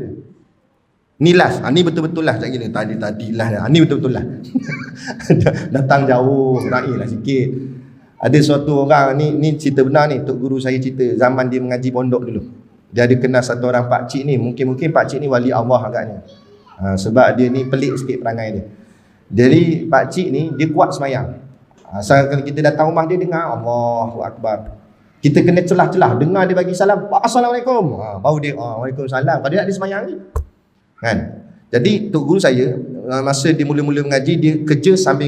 Ni last. Ni betul-betul lah. Tadi lah. Ni betul-betul lah. Datang jauh. Raih lah sikit. Ada suatu orang ni cerita benar ni, tok guru saya cerita zaman dia mengaji pondok dulu. Dia ada kenal satu orang pakcik ni, mungkin pakcik ni wali Allah agaknya. Sebab dia ni pelik sikit perangai dia. Jadi pakcik ni dia kuat semayang. Asal kalau kita datang rumah dia dengar Allahu Akbar. Kita kena celah-celah dengar dia bagi salam, Assalamualaikum. Baru dia Waalaikumsalam. Padahal dia semayang ni. Kan? Jadi tok guru saya masa dia mula-mula mengaji, dia kerja sambil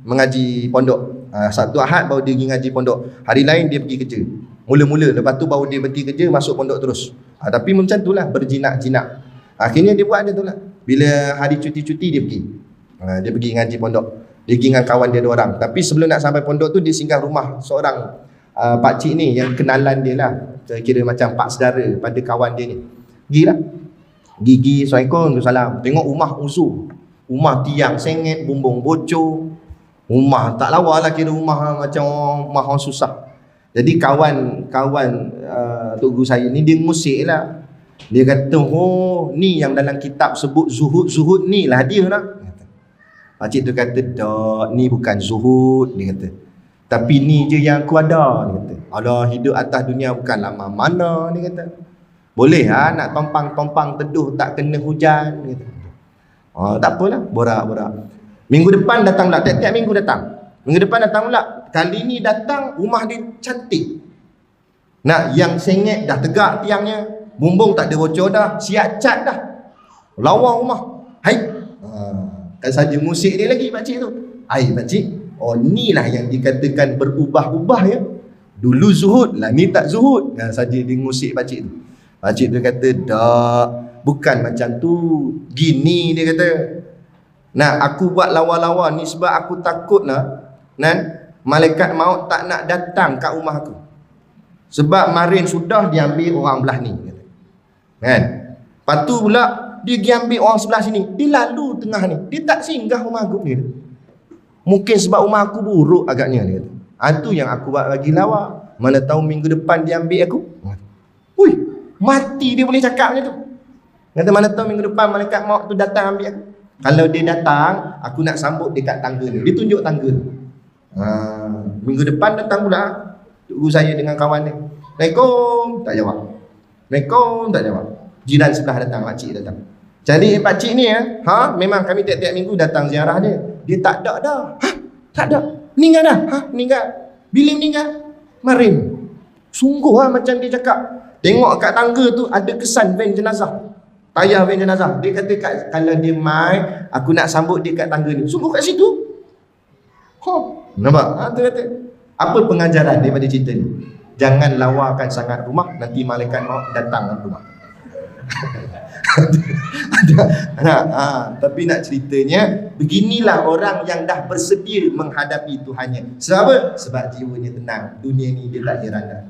mengaji pondok. Satu Ahad baru dia pergi ngaji pondok. Hari lain dia pergi kerja. Mula-mula. Lepas tu baru dia berhenti kerja, masuk pondok terus. Tapi macam tu lah, berjinak-jinak. Akhirnya dia buat dia tu lah. Bila hari cuti-cuti dia pergi. Dia pergi ngaji pondok. Dia pergi dengan kawan dia 2 orang. Tapi sebelum nak sampai pondok tu, dia singgah rumah seorang pakcik ni yang kenalan dia lah. Kira macam pak saudara pada kawan dia ni. Pergilah. Gigi, Assalamualaikum, salam. Tengok rumah uzur. Rumah tiang sengit, bumbung bocor. Rumah tak lawa lah, kira rumah macam orang susah. Jadi kawan tok guru saya ni dia ngusik lah. Dia kata, oh ni yang dalam kitab sebut zuhud ni lah dia nak. Pakcik tu kata, tak, ni bukan zuhud, dia kata. Tapi ni je yang aku ada, dia kata. Alah, hidup atas dunia bukanlah mana, dia kata. Boleh lah nak tompang teduh tak kena hujan, dia kata. Tak apalah, borak-borak. Minggu depan datang pula, tiap-tiap minggu datang. Minggu depan datang pula. Kali ni datang, rumah dia cantik. Nah, yang sengit dah tegak tiangnya. Bumbung tak ada bocor dah. Siap cat dah. Lawa rumah. Hai. Kan saja musik dia lagi pakcik tu. Pakcik, oh ni lah yang dikatakan berubah-ubah ya. Dulu zuhud lah, ni tak zuhud. Kan saja dia musik pakcik tu. Pakcik tu kata, tak, bukan macam tu. Gini dia kata. Nah, aku buat lawa-lawa ni sebab aku takut lah, malaikat maut tak nak datang kat rumah aku. Sebab marin sudah diambil orang belah ni. Kan? Lepas tu pula, dia pergi ambil orang sebelah sini. Dia lalu tengah ni. Dia tak singgah rumah aku ni. Mungkin sebab rumah aku buruk agaknya. Dia kata. Itu yang aku buat bagi lawa. Mana tahu minggu depan dia ambil aku. Ui, mati dia boleh cakap macam tu. Kata mana tahu minggu depan malaikat maut tu datang ambil aku. Kalau dia datang, aku nak sambut dekat tangga ni. Dia tunjuk tangga ni. Minggu depan datang pula guru saya dengan kawan dia. Assalamualaikum, tak jawab. Assalamualaikum, tak jawab. Jiran sebelah datang, pakcik datang. Jadi pakcik ni memang kami tiap-tiap minggu datang ziarah dia. Dia tak ada dah. Tak ada. Meninggal dah. Meninggal. Bila meninggal? Marin. Sungguh macam dia cakap. Tengok kat tangga tu ada kesan van jenazah. Tayar van jenazah. Dia kata kalau dia mai, aku nak sambut dia kat tangga ni. Sungguh kat situ. Nampak? Tu kata. Apa pengajaran daripada cerita ni? Jangan lawakan sangat rumah, nanti malaikat maut datang dalam rumah. Tapi nak ceritanya, beginilah orang yang dah bersedia menghadapi Tuhannya. Sebab apa? Sebab jiwanya tenang. Dunia ni dia tak heran dah.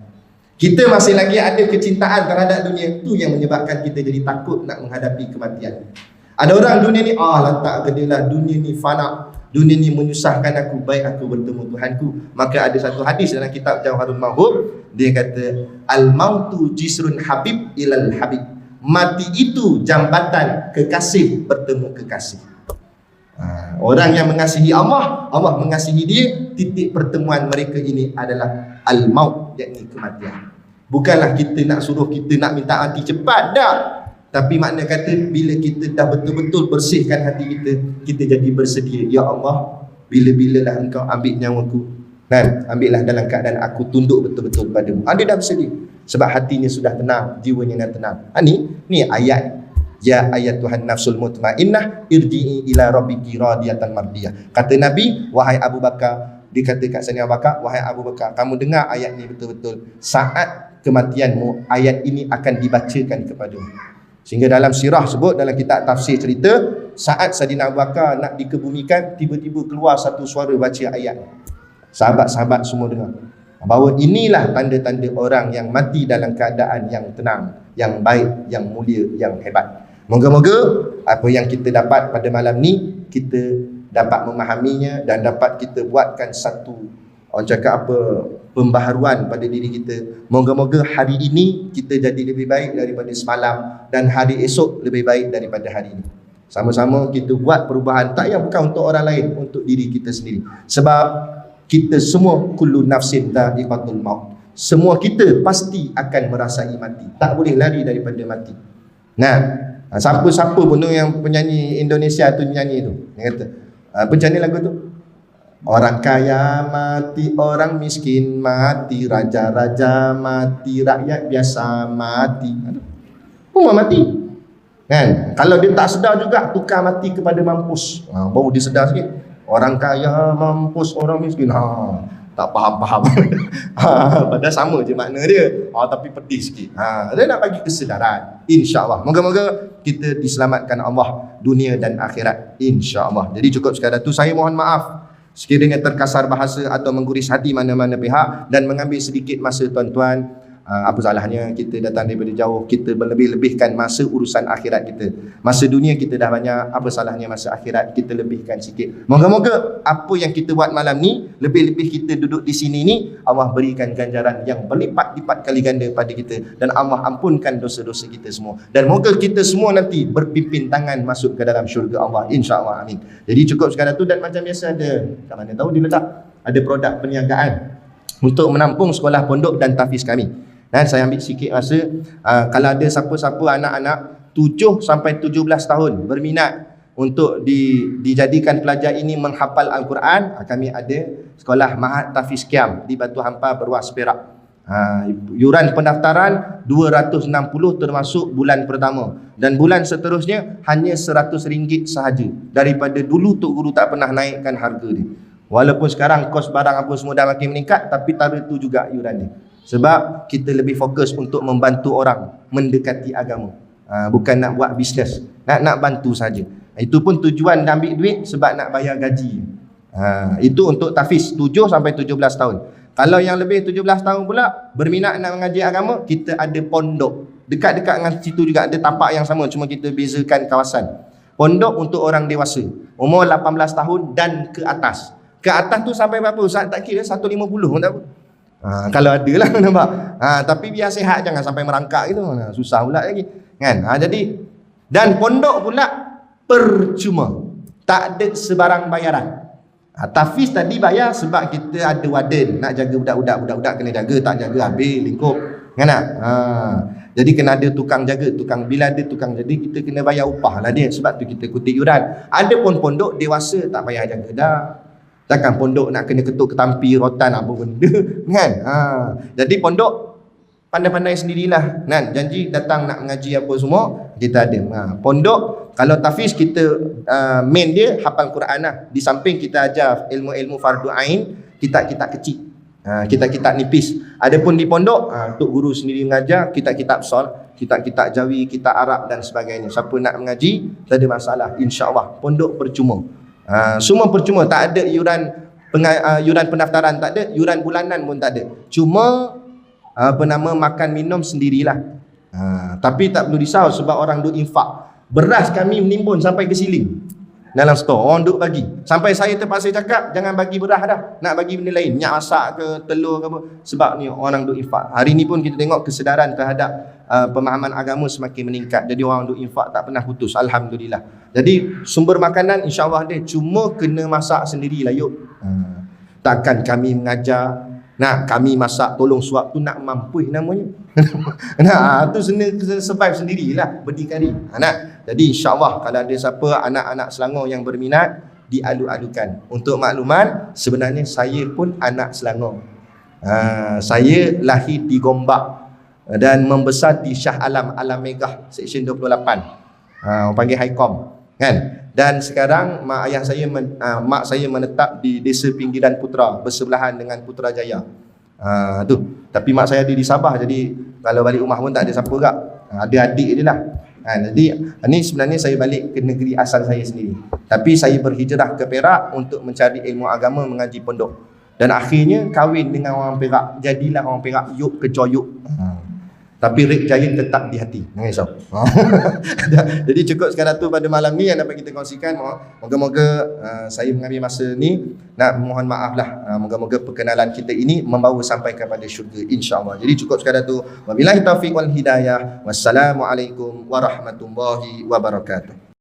Kita masih lagi ada kecintaan terhadap dunia. Itu yang menyebabkan kita jadi takut nak menghadapi kematian. Ada orang dunia ni, letak ke dia lah, dunia ni fana. Dunia ni menyusahkan aku, baik aku bertemu Tuhanku. Maka ada satu hadis dalam kitab Jawharul Ma'hub, dia kata, al-mautu jisrun habib ilal habib. Mati itu jambatan kekasih bertemu kekasih. Orang yang mengasihi Allah, Allah mengasihi dia. Titik pertemuan mereka ini adalah al-maut, yakni kematian. Bukanlah kita nak suruh kita nak minta mati cepat, tak. Tapi makna kata bila kita dah betul-betul bersihkan hati kita, kita jadi bersedia. Ya Allah, bila-bilalah engkau ambil nyawaku, ambillah dalam keadaan aku tunduk betul-betul padamu. Dia dah bersedia. Sebab hatinya sudah tenang, jiwanya dah tenang. Ni ayat. Ya ayat Tuhan nafsul mutmainnah, irji'i ila rabbiki radiyatan mardiyah. Kata Nabi, wahai Abu Bakar, dikata kat sana Abu Bakar, wahai Abu Bakar, kamu dengar ayat ni betul-betul. Saat kematianmu, ayat ini akan dibacakan kepadamu. Sehingga dalam sirah sebut, dalam kitab tafsir cerita, saat Saidina Abu Bakar nak dikebumikan, tiba-tiba keluar satu suara baca ayat. Sahabat-sahabat semua dengar. Bahawa inilah tanda-tanda orang yang mati dalam keadaan yang tenang, yang baik, yang mulia, yang hebat. Moga-moga apa yang kita dapat pada malam ni, kita dapat memahaminya dan dapat kita buatkan satu, orang cakap apa, pembaharuan pada diri kita. Moga-moga hari ini kita jadi lebih baik daripada semalam, dan hari esok lebih baik daripada hari ini. Sama-sama kita buat perubahan, tak yang bukan untuk orang lain, untuk diri kita sendiri. Sebab kita semua kullu nafsin dha'iqatul maut. Semua kita pasti akan merasai mati. Tak boleh lari daripada mati. Siapa-siapa pun yang penyanyi Indonesia tu nyanyi tu, dia kata, apa nyanyi lagu tu? Orang kaya mati, orang miskin mati, raja-raja mati, rakyat biasa mati. Semua mati. Kalau dia tak sedar juga, tukar mati kepada mampus. Baru dia sedar sikit. Orang kaya mampus, orang miskin. Tak faham-faham. Padahal sama je makna dia. Tapi pedih sikit. Dia nak bagi kesedaran. InsyaAllah. Moga-moga kita diselamatkan Allah dunia dan akhirat. InsyaAllah. Jadi cukup sekadar tu. Saya mohon maaf sekiranya terkasar bahasa atau mengguris hati mana-mana pihak, dan mengambil sedikit masa tuan-tuan. Apa salahnya kita datang daripada jauh, kita berlebih-lebihkan masa urusan akhirat kita. Masa dunia kita dah banyak, apa salahnya masa akhirat kita lebihkan sikit. Moga-moga apa yang kita buat malam ni, lebih-lebih kita duduk di sini ni, Allah berikan ganjaran yang berlipat-lipat kali ganda pada kita, dan Allah ampunkan dosa-dosa kita semua. Dan moga kita semua nanti berpimpin tangan masuk ke dalam syurga Allah, insya-Allah, amin. Jadi cukup sekadar tu, dan macam biasa ada, kat mana tahu dia letak, ada produk perniagaan untuk menampung sekolah pondok dan tahfiz kami. Dan saya ambil sikit masa, kalau ada siapa-siapa anak-anak 7 sampai 17 tahun berminat untuk dijadikan pelajar ini menghafal Al-Quran, kami ada sekolah Mahat Tahfiz Qiyam di Batu Hampa, Berwas, Perak. Yuran pendaftaran 260 termasuk bulan pertama, dan bulan seterusnya hanya RM100 sahaja. Daripada dulu Tok Guru tak pernah naikkan harga dia. Walaupun sekarang kos barang apa semua dah makin meningkat, tapi tak itu juga yuran dia. Sebab kita lebih fokus untuk membantu orang mendekati agama. Bukan nak buat bisnes, nak bantu saja. Itu pun tujuan nak ambil duit sebab nak bayar gaji. Itu untuk tahfiz 7 sampai 17 tahun. Kalau yang lebih 17 tahun pula berminat nak mengaji agama, kita ada pondok dekat-dekat dengan situ juga, ada tapak yang sama, cuma kita bezakan kawasan. Pondok untuk orang dewasa umur 18 tahun dan ke atas. Ke atas tu sampai berapa Ustaz? Tak kira, 150 pun tak apa. Kalau ada lah, nampak. Tapi biar sihat, jangan sampai merangkak gitu. Susah pula lagi kan. Jadi, dan pondok pula percuma, tak ada sebarang bayaran. Tahfiz tadi bayar sebab kita ada warden nak jaga budak-budak kena jaga, tak jaga habis lingkup kan tak? Jadi kena ada tukang jaga, bila ada tukang jadi kita kena bayar upah lah dia, sebab tu kita kutip yuran. Ada pun pondok dewasa tak payah jaga dah. Takkan pondok nak kena ketuk ketampi rotan apa benda kan. Jadi pondok pandai-pandai sendirilah kan. Janji datang nak mengaji apa semua kita ada. Pondok kalau tahfiz kita main dia hafal Quran lah. Di samping kita ajar ilmu-ilmu fardu ain, kitab-kitab kecil, kitab-kitab nipis. Adapun di pondok Tok Guru sendiri mengajar kitab-kitab sol, kitab-kitab Jawi, kitab Arab dan sebagainya. Siapa nak mengaji tak ada masalah, insya-Allah. Pondok percuma. Semua percuma, tak ada yuran pendaftaran, tak ada yuran bulanan pun tak ada. Cuma makan minum sendirilah. Tapi tak perlu risau sebab orang duk infak. Beras kami menimbun sampai ke siling dalam stor, orang duk bagi. Sampai saya terpaksa cakap jangan bagi beras dah, nak bagi benda lain, minyak masak ke telur ke apa, sebab ni orang duk infak. Hari ni pun kita tengok kesedaran terhadap pemahaman agama semakin meningkat. Jadi orang duk infak tak pernah putus, alhamdulillah. Jadi sumber makanan insya-Allah dia, cuma kena masak sendirilah yuk. Takkan kami mengajar nak kami masak tolong suap tu nak mampu namanya. Tu survive sendirilah berdikari. Jadi insya-Allah kalau ada siapa anak-anak Selangor yang berminat, dialu-alukan. Untuk makluman, sebenarnya saya pun anak Selangor. Saya lahir di Gombak dan membesar di Shah Alam, Alam Megah, Seksyen 28. Orang panggil Haikom kan. Dan sekarang mak saya menetap di Desa Pinggiran Putra, bersebelahan dengan Putrajaya. Tu. Tapi mak saya ada di Sabah, jadi kalau balik rumah pun tak ada siapa gak. Ada adik je lah. Jadi ni sebenarnya saya balik ke negeri asal saya sendiri. Tapi saya berhijrah ke Perak untuk mencari ilmu agama, mengaji pondok. Dan akhirnya kahwin dengan orang Perak, jadilah orang Perak, yuk ke Joyuk. Tapi Rik Giant tetap di hati. Jangan risau. Jadi cukup sekadar tu pada malam ni yang dapat kita kongsikan. Moga-moga saya mengambil masa ni nak mohon maaf lah. Moga-moga perkenalan kita ini membawa sampai kepada syurga, insya-Allah. Jadi cukup sekadar tu. Wabillahi taufiq wal hidayah. Wassalamualaikum warahmatullahi wabarakatuh.